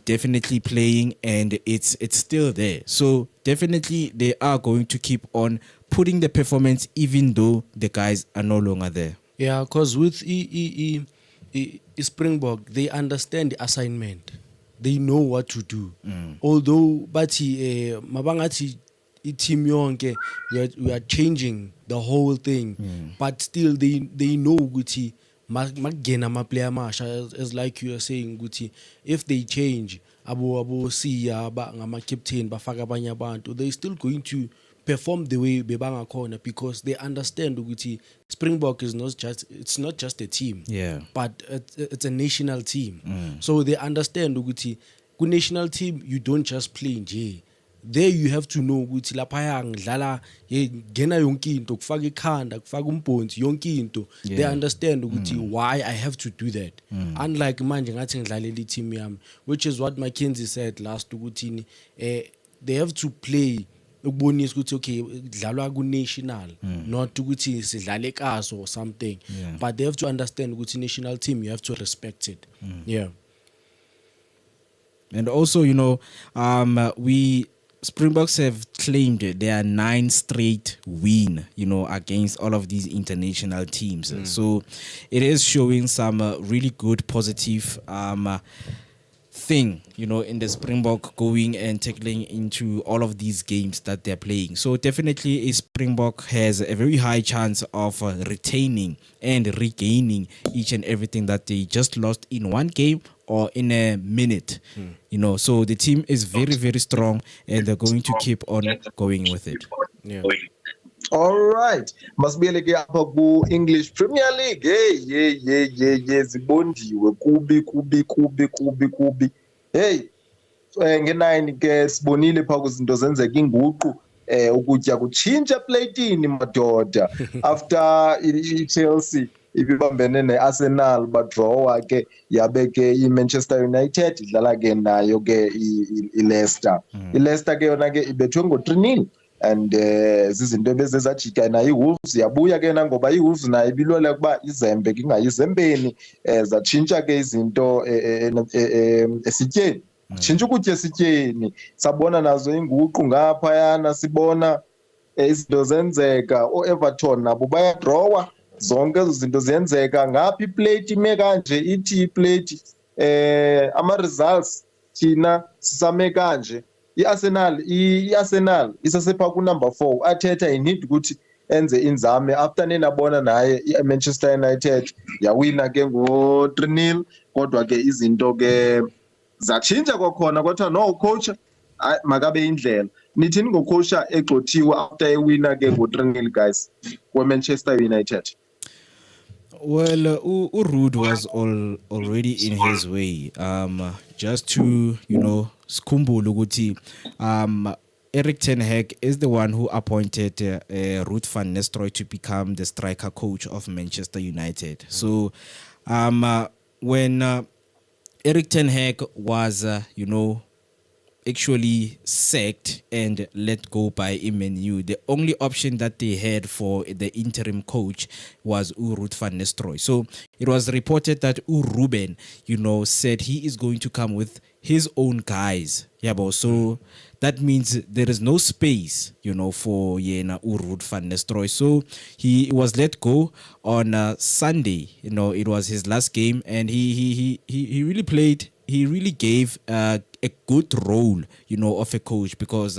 definitely playing, and it's still there. So definitely they are going to keep on putting the performance even though the guys are no longer there. Yeah, because with Springbok, they understand the assignment. They know what to do. Although bathi mabangati team yonke, we are changing the whole thing, but still they know ukuthi magena ma player masha, as like you are saying ukuthi, if they change abo siya ba ngama captain bafaka abanye abantu, they still going to perform the way bebanga corner, because they understand ukuthi Springbok is not just a team, but it's a national team. So they understand ukuthi ku national team you don't just play nje. There you have to know ukuthi lapha ngidlala gena yonke into, kufaka ikhanda, kufaka umbhonzi yonke into. They understand ukuthi why I have to do that. Unlike manje ngathi ngidlalela team yami, which is what Mackenzie said last ukuthi they have to play ukubonisa ukuthi okay dlalwa ku national, not ukuthi sidlale kaso or something, but they have to understand ukuthi national team you have to respect it. And also we Springboks have claimed their 9 straight win, against all of these international teams. So it is showing some really good positive thing, in the Springbok going and tackling into all of these games that they're playing. So definitely a Springbok has a very high chance of retaining and regaining each and everything that they just lost in one game or in a minute. So the team is very, very strong and they're going to keep on going with it. All right. Masibiyeleke apha ku English Premier League. Hey, zibondiwe kubi. Hey, nge-9 ke sibonile pha kuzinto zenzeka inguqu ukutya kutshintsha platini madoda. After i-Chelsea ibibambene ne-Arsenal badrawa ke, yabe ke i-Manchester United idlala ke nayo ke i-Leicester. I-Leicester ke yona ke ibethwe ngo-3-0. And zizinto ebezezajika nayo iWolves yabuya ke nangoba iWolves nayo ibilwela kuba izembe ingayizembeni, zatshintsha ke izinto esityeni, tshintsha ukutya esityeni, sabona nazo inguqu ngaphayana, sibona izinto zenzeka. o-Everton nabo bayadrawa, zonke ezo zinto ziyenzeka. Ngapha iplate ime kanje, ithi iplate ama-results thina sisame kanje. i-Arsenal isasepha ku-number 4. Athetha inid ukuthi enze inzame after nenabona naye i-Manchester United yawina ke ngo-3-0, kodwa ke izinto ke zatshintsha kwakhona, kwathiwa no coach makabe indlela. Nithini ngocoach egxothiwe after ewina ke ngo-3-0 guys kwe-Manchester United? Well, Ruud was already in his way. Just to, skumbulo ukuthi Erik ten Hag is the one who appointed Ruud van Nistelrooy to become the striker coach of Manchester United. So when Erik ten Hag was, actually sacked and let go by MNU. The only option that they had for the interim coach was Ruud van Nistelrooy. So it was reported that Ruben, said he is going to come with his own guys. Yeah, but so that means there is no space, for Ruud van Nistelrooy. So he was let go on Sunday. It was his last game, and he really played. He really gave a good role, of a coach, because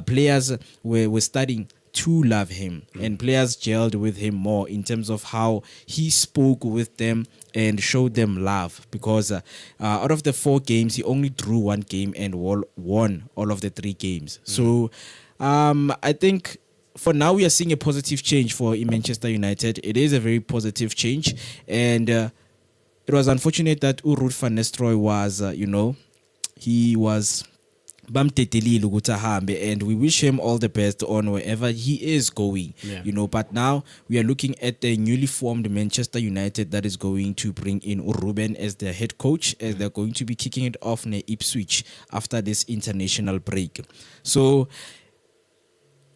players were starting to love him, and players gelled with him more in terms of how he spoke with them and showed them love, because out of the 4 games, he only drew 1 game and won all of the 3 games. So I think for now we are seeing a positive change for Manchester United. It is a very positive change, and it was unfortunate that Ruud van Nistelrooy was, he was bamtetelile ukuthi ahambe, and we wish him all the best on wherever he is going. But now we are looking at the newly formed Manchester United that is going to bring in Ruben as their head coach, as they're going to be kicking it off near Ipswich after this international break. So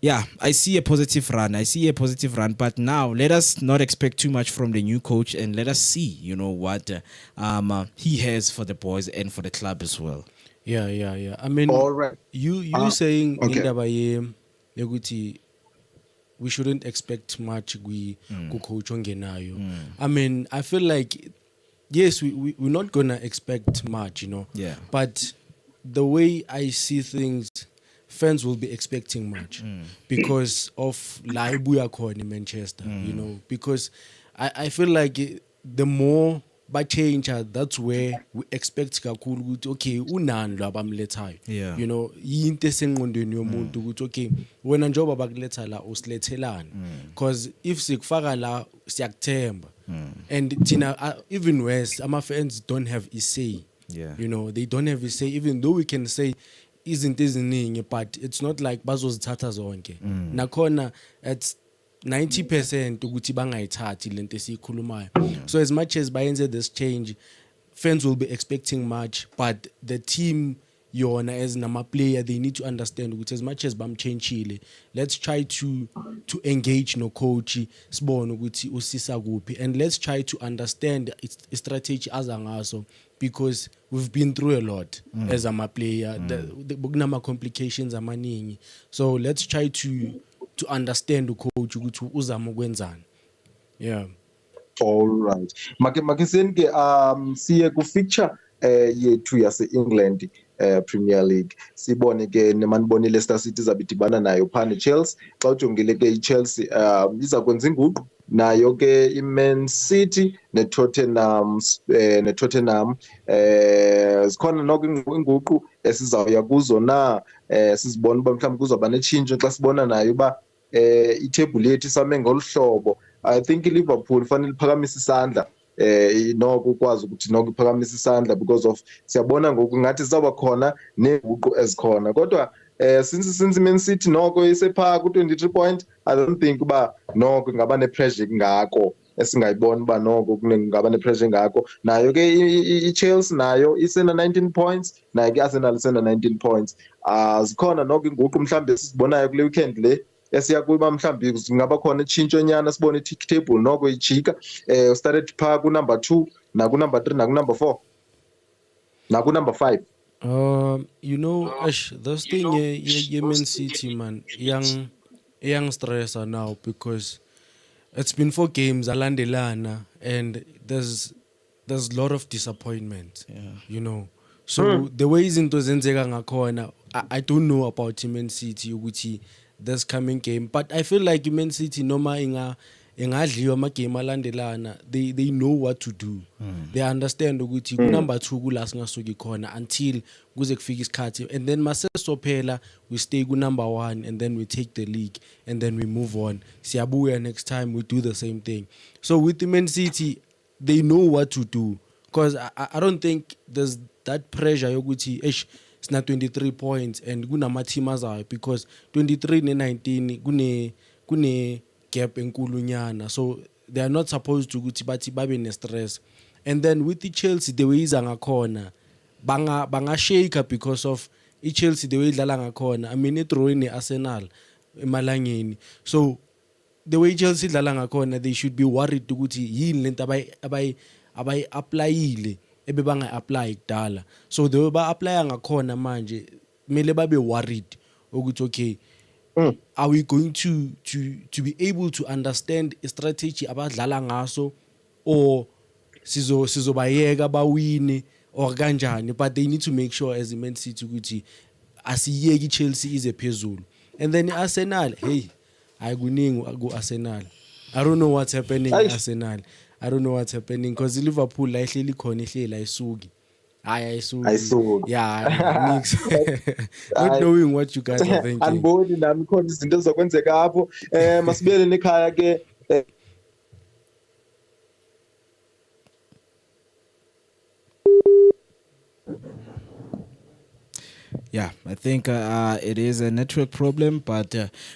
yeah, I see a positive run. But now let us not expect too much from the new coach, and let us see, what he has for the boys and for the club as well. Yeah. I mean, All right. you saying okay. we shouldn't expect much coach ongenayo. I mean, I feel like yes, we're not gonna expect much, Yeah. But the way I see things, fans will be expecting much because of Laibuya in Manchester, because I feel like the more by change, that's where we expect kakhulu okay unani abamlethayo. Yeah. Yinto esengqondweni yomuntu ukuthi okay wena njoba bakuletha la usilethelana, because if sikufaka la siyakuthemba, and thina even worse, ama fans don't have a say. Yeah. They don't have a say, even though we can say isn't iziningi, but it's not like bazozithatha zonke. Nakhona it's 90% ukuthi bangayithathi lento esikhulumayo. So as much as bayenze this change, fans will be expecting much, but the team yona as nama player, they need to understand ukuthi as much as bamchangile, let's try to engage no coach sibone ukuthi usisa kuphi, and let's try to understand its strategy azangaso, because we've been through a lot as a player. The kunama complications amaningi, so let's try to understand the coach ukuthi uzama ukwenzani. Yeah. All right. Makisenke siye ku fixture yethu yase England Premier League. Sibone ke nemanibone Leicester City zabidibana nayo phane Chelsea. Xa ujongile ke iChelsea iza kwenza inguqu nayo ke iMan City neTottenham zikhona noko inguqu esizawuya kuzo na sizibona uba mhlawumbe kuzoba netshintsho xa sibona nayo uba itable yethu isame ngoluhlobo. I think Liverpool fanele phakamise isandla noko ukwazi ukuthi noko iphakamise isandla, because of siyabona ngoku ngathi zizawuba khona nenguqu ezikhona, kodwa since Man City noko isepha ku-23 point, I don't think uba noko ingaba ne-pressure ngako esingayibona uba noko kungaba ne-pressure ngako. Nayo ke i-Chelsea nayo isena 19 points, nayo ke Arsenal isena 19 points. Zikhona noko inguqu mhlambe sizibonayo kule weekend le esiya kuba mhlambi ngaba khona itshintsho nyana, sibone i-tick table noko ijika started pha ku number 2 na ku number 3 na ku number 4 na ku number 5. Ash, this thing Man City, man, young stressor now, because it's been 4 games alandelana, and there's a lot of disappointment. So the way izinto zenzeka ngakhona, I don't know about Man City ukuthi this coming game, but I feel like Man City noma ingadliwa ama game alandelana, they know what to do. They understand ukuthi number 2 kula singasuki khona until kuze kufika isikhathi, and then masesophela we stay ku number 1, and then we take the league, and then we move on. Siyabuya next time we do the same thing. So with the Man City, they know what to do, because I don't think there's that pressure yokuthi it's not 23 points and kunama team azayo, because 23 ne-19 kune gap enkulunyana, so they are not supposed to ukuthi bathi babe ne stress. And then with the Chelsea, the way iza ngakhona banga shake because of i-Chelsea the way idlala ngakhona, I mean i-draw ne-Arsenal emalangeni. So the way Chelsea idlala ngakhona, they should be worried ukuthi yini lento abayi-applyile ebebanga-apply kudala. So the way ba-applya ngakhona manje kumele babe worried ukuthi okay, are we going to be able to understand a strategy abadlala ngaso, or sizobayeka bawine or kanjani? But they need to make sure as Man City ukuthi asiyeki Chelsea ize phezulu. And then Arsenal, hey, ayikuningi ku Arsenal. I don't know what's happening in Arsenal. I don't know what's happening because Liverpool la ihleli khona ihlela ayisuki. Ayisuki. Yeah, mix. Not knowing what you guys are thinking. Aniboni nami khona izinto ezokwenzeka lapho. Masibele nekhaya ke. Yeah, I think it is a network problem, but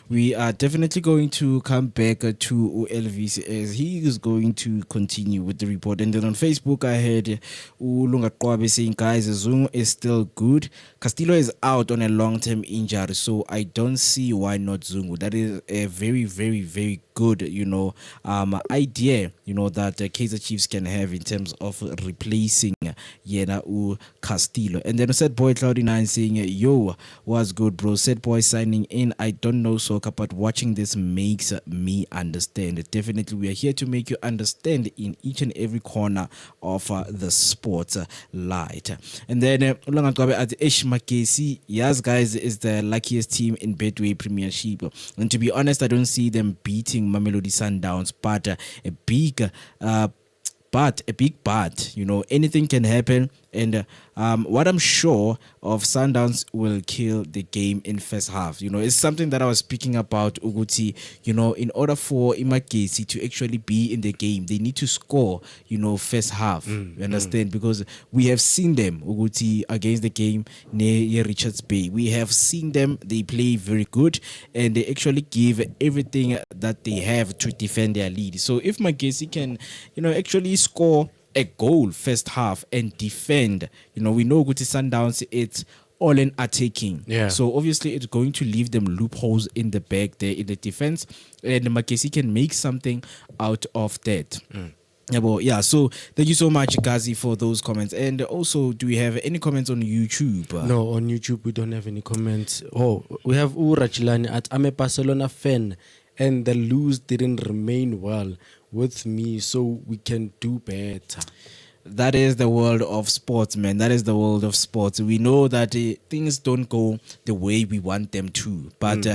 we are definitely going to come back to Elvis as he is going to continue with the report. And then on Facebook, I heard Ulunga Kwabe saying, guys, Zungu is still good. Castillo is out on a long-term injury, so I don't see why not Zungu. That is a very, very, very good, idea, that Kaizer Chiefs can have in terms of replacing Yena Castillo. And then said Boy Cloudy9 saying, yo, was good, bro. Said Boy signing in. I don't know soccer, but watching this makes me understand. Definitely, we are here to make you understand in each and every corner of the sports light. And then Ulangatwabe at Ish Makesi, yes, guys, is the luckiest team in Betway Premiership. And to be honest, I don't see them beating Mamelodi Sundowns, but a big but, anything can happen. And what I'm sure of, Sundowns will kill the game in first half. It's something that I was speaking about, Uguti. In order for Imakesi to actually be in the game, they need to score, first half. You understand? Because we have seen them, Uguti, against the game near Richards Bay. We have seen them. They play very good, and they actually give everything that they have to defend their lead. So if Makesi can, actually score a goal first half and defend, we know Guti Sundowns, it's all in attacking. Yeah. So obviously it's going to leave them loopholes in the back there in the defense, and Makesi can make something out of that. Yeah, so thank you so much, Gazi, for those comments. And also, do we have any comments on YouTube? No, on YouTube we don't have any comments. Oh, we have Urachilani at I'm a Barcelona fan, and the lose didn't remain well with me, so we can do better. That is the world of sports, man. That is the world of sports. We know that things don't go the way we want them to. But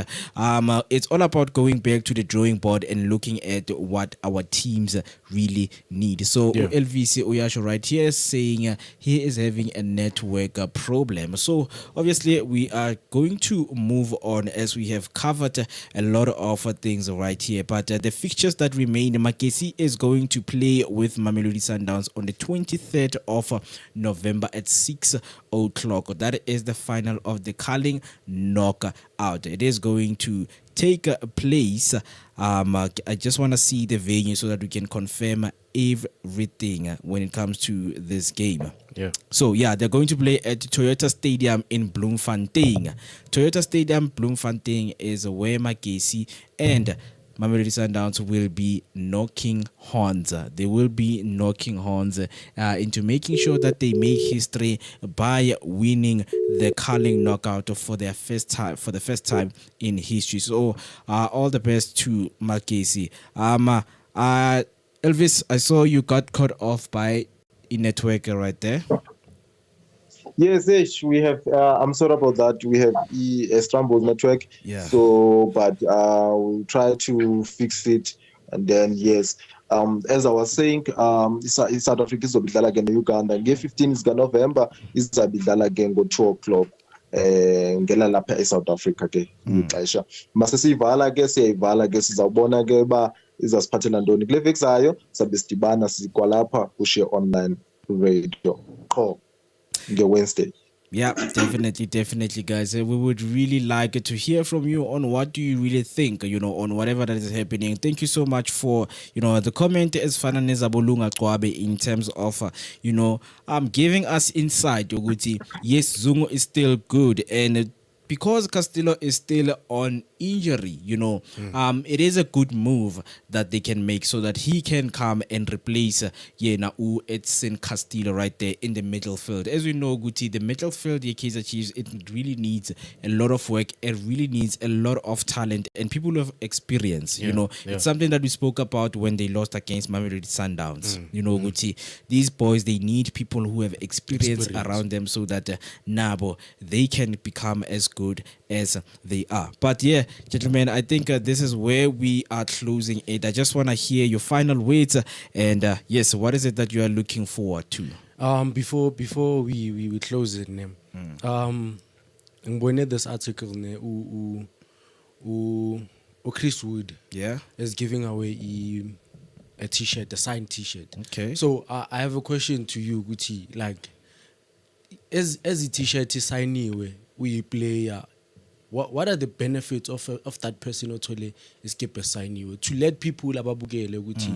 it's all about going back to the drawing board and looking at what our teams really need. So LVC Oyasho right here saying he is having a network problem. So obviously we are going to move on as we have covered a lot of things right here. But the fixtures that remain, Makesi is going to play with Mamelodi Sundowns on the 23rd of November at 6 o'clock. That is the final of the Carling knockout. It is going to take place. I just want to see the venue so that we can confirm everything when it comes to this game. Yeah. So they're going to play at Toyota Stadium in Bloemfontein. Toyota Stadium Bloemfontein is where Makesi and Mamelodi Sundowns will be knocking horns. They will be knocking horns into making sure that they make history by winning the Carling knockout for the first time in history. So all the best to Makesi. Elvis, I saw you got cut off by a network right there. Yes, we have. I'm sorry about that. We have a scrambled network. Yeah. So, but we'll try to fix it. And then, yes, as I was saying, South Africa is obidlala again in Uganda. Game 15 is November. Is obidlala again go 2 o'clock. Ngela lapha South Africa ke. Ixesha. Mase siyivala ke siyayivala ke sizawubona ke ba izasiphathela ntoni. Kule veki zayo sabe sidibana sikwalapha ku Share Online Radio. Wednesday. Yeah, definitely, guys. We would really like to hear from you on what do you really think, on whatever that is happening. Thank you so much for, the comment as Fananeza Bolunga Kwabe in terms of, giving us insight. Yoguti, yes, Zungu is still good, and because Castillo is still on injury, it is a good move that they can make so that he can come and replace Edson Castillo right there in the middle field. As we know, Guti, the middle field, the Kaizer Chiefs, it really needs a lot of work. It really needs a lot of talent and people who have experience. It's something that we spoke about when they lost against Mamelodi Sundowns. Guti, these boys, they need people who have experience around them so that Nabo, they can become as good as they are. But yeah, gentlemen, I think this is where we are closing it. I just want to hear your final words and yes, what is it that you are looking forward to? Before we close it, ngibone this article Chris Wood is giving away a t-shirt, a signed t-shirt. Okay. So I have a question to you, Guti. Like, as a t-shirt is signed, we player. What are the benefits of that person otole is keep a sign you to let people ababukele ukuthi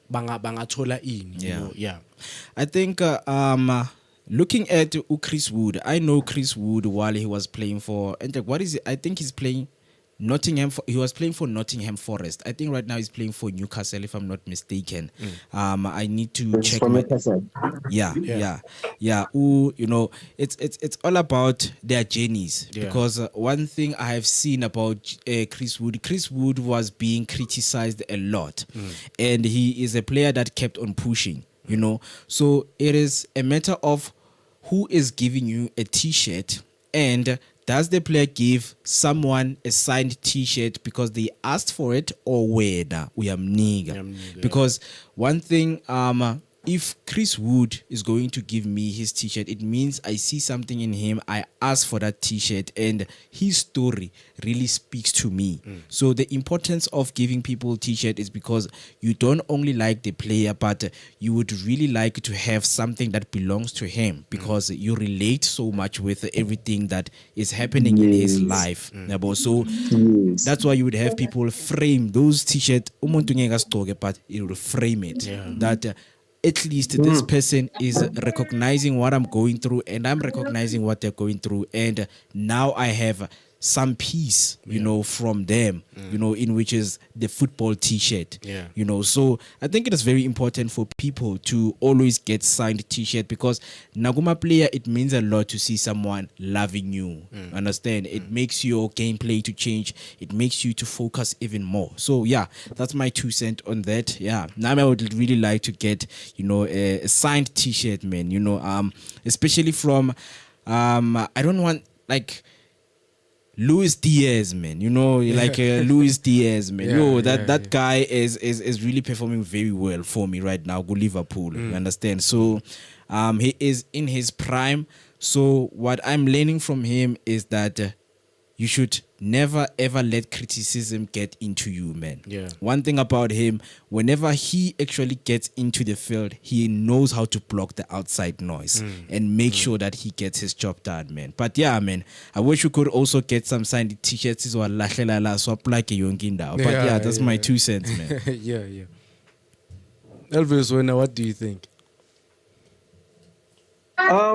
bangathola in. I think looking at Chris Wood, I know Chris Wood while he was playing for, and what is it? I think he's playing Nottingham. He was playing for Nottingham Forest. I think right now he's playing for Newcastle, if I'm not mistaken. I need to check. Yeah. It's all about their journeys because one thing I have seen about Chris Wood was being criticized a lot, and he is a player that kept on pushing. So it is a matter of who is giving you a t-shirt, and does the player give someone a signed t-shirt because they asked for it, or whether we are nigga? Because one thing, if Chris Wood is going to give me his t-shirt, it means I see something in him. I asked for that t-shirt, and his story really speaks to me. So the importance of giving people t-shirt is because you don't only like the player, but you would really like to have something that belongs to him because you relate so much with everything that is happening in his life. So that's why you would have people frame those t-shirts, but you will frame it that at least this person is recognizing what I'm going through, and I'm recognizing what they're going through, and now I have some peace, from them, in which is the football t-shirt. So I think it is very important for people to always get signed t-shirt because Naguma player, it means a lot to see someone loving you. Understand? It makes your gameplay to change. It makes you to focus even more. So yeah, that's my 2 cents on that. Yeah. Now I would really like to get, a signed t-shirt, man, especially from, I don't want like Luis Diaz, man, Luis Diaz, man. That guy is really performing very well for me right now. Go Liverpool, you understand? So he is in his prime. So what I'm learning from him is that you should never ever let criticism get into you, man. One thing about him, whenever he actually gets into the field, he knows how to block the outside noise and make sure that he gets his job done, man. But yeah, man, I wish we could also get some signed t-shirts or But yeah, that's my 2 cents, man. Elvis, what do you think?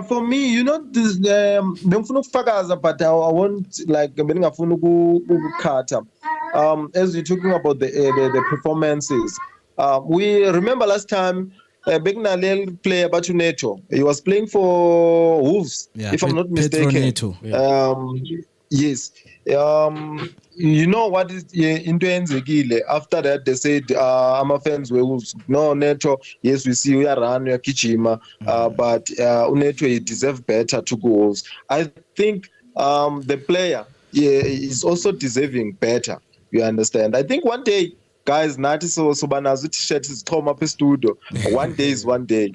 For me, this bengifuna ukufakaza, but I won't like bengafuna ukukhatha. As you're talking about the performances, we remember last time Begnalel player Batu Neto. He was playing for Wolves, if I'm not mistaken. Yes. What is into Enzegile? After that, they said, our fans were Wolves. No, Neto, yes, we see you are run your Kichima, but Neto, he deserves better to go Wolves. I think the player is also deserving better. You understand? I think one day, guys, nathi so banazo t-shirt is come up studio. One day is one day.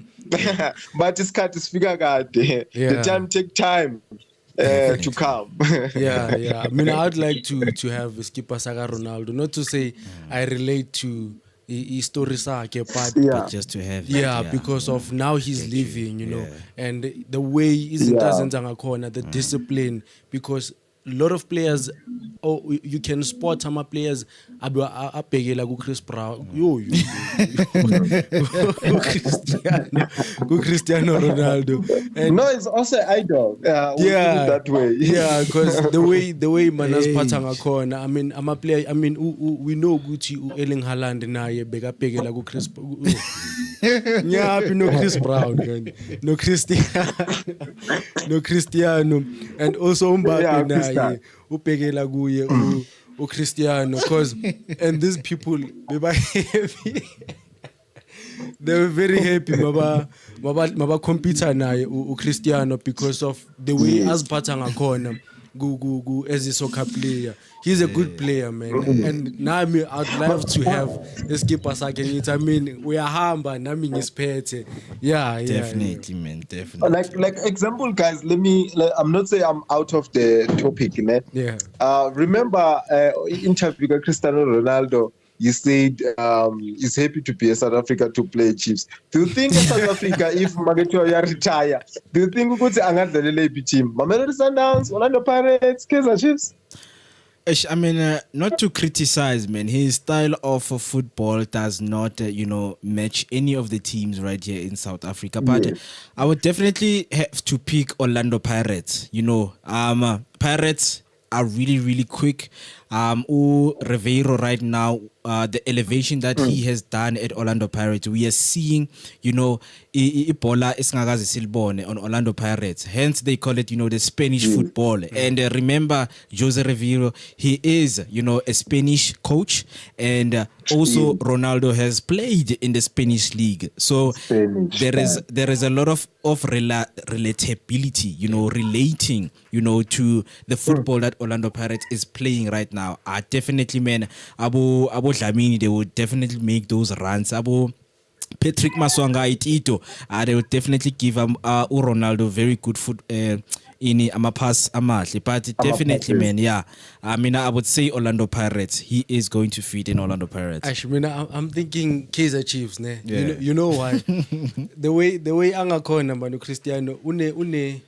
But it's cut is figure the time take time. To come. I mean, I'd like to have skipper Saga Ronaldo. Not to say I relate to story sakhe, but Yeah. just to have because of now he's leaving, you know, and the way the discipline, because a lot of players, you can spot some players abhekela ku Chris Brown, Cristiano Ronaldo, and No, it's also idol. Yeah, we'll put it that way. yeah, because the way manas pathanga khona, I mean, I'm a player. I mean, we know Gucci Erling Haaland naye bekabhekela ku Chris. No Chris Brown, no Cristiano, and also Mbappe naye ubhekela kuye Cristiano, because and these people they were happy. They were very happy maba computer naye Cristiano because of the way aziphatha ngakhona as a soccer player. He's a good player, man. And now I'd love to have a skipper sakhe. I mean, we are hamba nami ngisiphethe. Yeah, definitely, man, definitely. Like example, guys. I'm not saying I'm out of the topic, man. Yeah. Remember, interview with Cristiano Ronaldo. You said he's happy to be in South Africa to play Chiefs. Do you think in South Africa, if Magatoya retire, do you think we could say another team? Mamelodi Sundowns, Orlando Pirates, Kaizer Chiefs? I mean, not to criticize, man. His style of football does not, match any of the teams right here in South Africa. But I would definitely have to pick Orlando Pirates. Pirates are really, really quick. Ribeiro right now, the elevation that he has done at Orlando Pirates, we are seeing, Ibola isingakaze silibone on Orlando Pirates. Hence, they call it, the Spanish football. And remember, Jose Ribeiro, he is, a Spanish coach. And also, Ronaldo has played in the Spanish league. So there is a lot of relatability, relating, to the football that Orlando Pirates is playing right now. Definitely, man, Abu Dlamini, they would definitely make those runs. Patrick Maswanga Itito, they would definitely give Ronaldo very good foot in pass amahle. But definitely, man, yeah. I mean, I would say Orlando Pirates. He is going to fit in Orlando Pirates. Actually, I'm thinking Kaizer Chiefs, ne? Yeah. You know why? the way angakona manu Cristiano une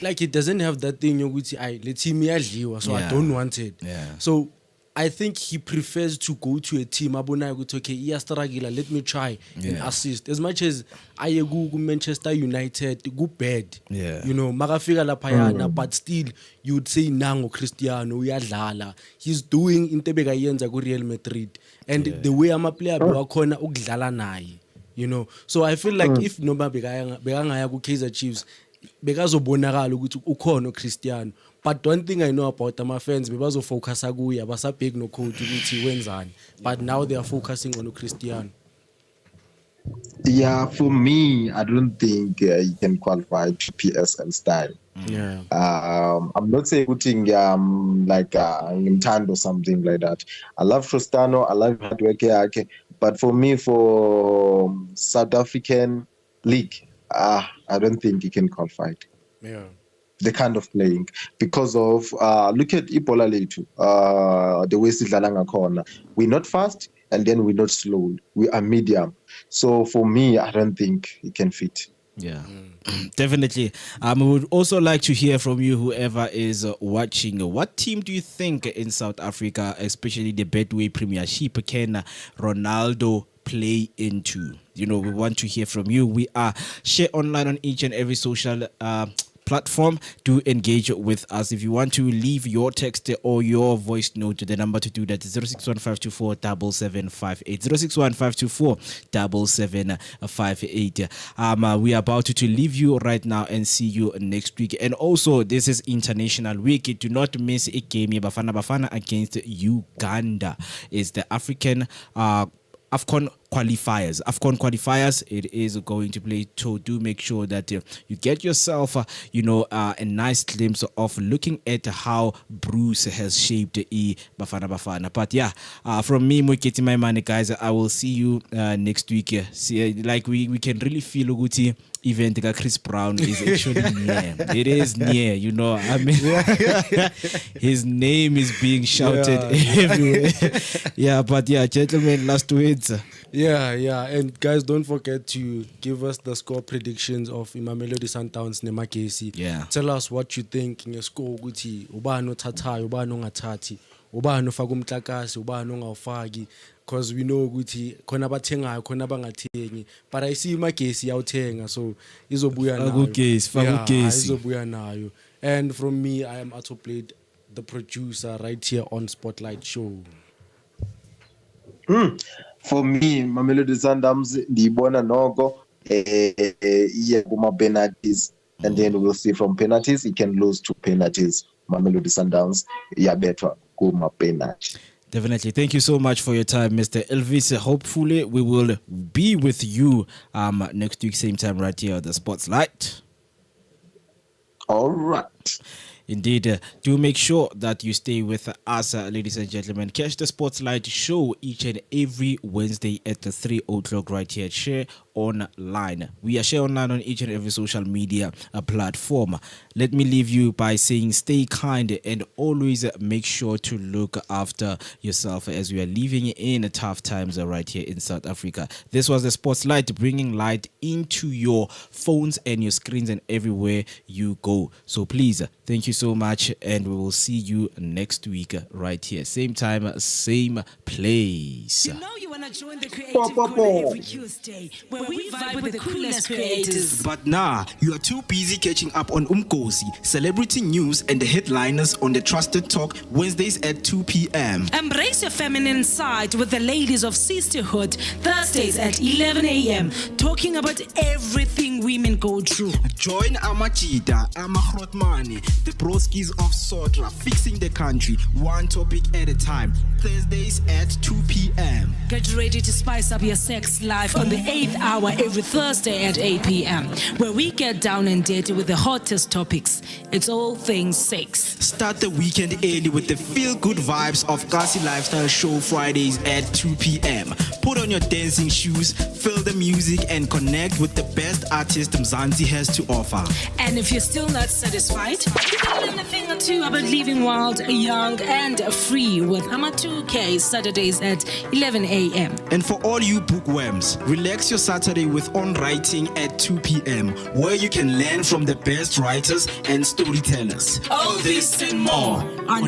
like it doesn't have that thing yokuthi let's see me adliwa, so I don't want it. Yeah. So I think he prefers to go to a team abona ukuthi okay, iyastaragila, let me try and assist. As much as aye ku Manchester United go bad. Yeah. Makafika laphayana, but still you'd say nango Cristiano uyadlala. He's doing into bekayenza ku Real Madrid, and the way ama player wakhona ukudlala naye. So I feel like if noma bekangaya ku Kaizer Chiefs bekazobonakala ukuthi ukhona Cristiano. But one thing I know about my fans, bezofocus kuye, abasabheki no code ukuthi wenzani. But now they are focusing on Cristiano. Yeah, for me, I don't think he can qualify to PSL style. Yeah. I'm not saying putting like Mtando or something like that. I love Cristiano, I love hard work, but for me, for South African league, I don't think he can qualify. Yeah. The kind of playing because of look at Ibola Letu, the way sidlala ngakhona. We're not fast and then we're not slow. We are medium. So for me, I don't think it can fit. Yeah, definitely. We would also like to hear from you, whoever is watching. What team do you think in South Africa, especially the Betway Premiership, can Ronaldo play into? We want to hear from you. We are share online on each and every social platform. Do engage with us. If you want to leave your text or your voice note, the number to do that is 0615247758. 0615247758. We are about to leave you right now and see you next week. And also, this is International Week. Do not miss a game. Bafana against Uganda. Is the African AFCON qualifiers. It is going to play, so do make sure that you get yourself a nice glimpse of looking at how Bruce has shaped Bafana. But yeah, from me, Moketi my money, guys, I will see you next week. See, like we can really feel Uguti event ka Chris Brown is actually near. It is near, you know. I mean, his name is being shouted everywhere. Yeah, but yeah, gentlemen, last words. Yeah. And guys, don't forget to give us the score predictions of Mamelodi Sundowns neMagesi. Yeah. Tell us what you think in your score. Ukuthi ubani othathayo, ubani ongathathi, ubani ofaka umhlakasi, ubani ongawufaki. Because we know ukuthi khona abathengayo khona abangathengi, but I see iMagesi yawuthenga, so izobuya nayo. Izobuya nayo. And from me, I am Atto Blade, the producer right here on Sportlight Show. For me, Mamelodi Sundowns ndiyibona noko iye kuma penalties, and then we'll see from penalties he can lose to penalties. Mamelodi Sundowns iyabethwa kuma penalty. Definitely. Thank you so much for your time, Mr. Elvis. Hopefully, we will be with you next week, same time, right here at the Sportlight. All right. Indeed. Do make sure that you stay with us, ladies and gentlemen. Catch the Sportlight show each and every Wednesday at the 3 o'clock right here at Share Online. We are Share Online on each and every social media platform. Let me leave you by saying stay kind and always make sure to look after yourself as we are living in tough times right here in South Africa. This was the Sportlight, bringing light into your phones and your screens and everywhere you go. So please, thank you so much, and we will see you next week right here. Same time, same place. You know you want to join the creative corner every Tuesday, where we vibe with the coolest creators. But nah, you are too busy catching up on Umkosi, celebrity news, and the headliners on the Trusted Talk Wednesdays at 2 p.m. Embrace your feminine side with the ladies of Sisterhood Thursdays at 11 a.m. talking about everything women go through. Join Amachita, Amahrotmani, the broskies of Sotra, fixing the country, one topic at a time. Thursdays at 2 p.m. Get ready to spice up your sex life on the 8th hour every Thursday at 8 p.m. where we get down and dirty with the hottest topics. It's all things sex. Start the weekend early with the feel-good vibes of Kasi Lifestyle Show Fridays at 2 p.m. Put on your dancing shoes, feel the music, and connect with the best artist Mzansi has to offer. And if you're still not satisfied, you can learn a thing or two about living wild, young, and free with Ama 2K Saturdays at 11 a.m. And for all you bookworms, relax your Saturday with On Writing at 2 p.m. where you can learn from the best writers and storytellers. All this and more on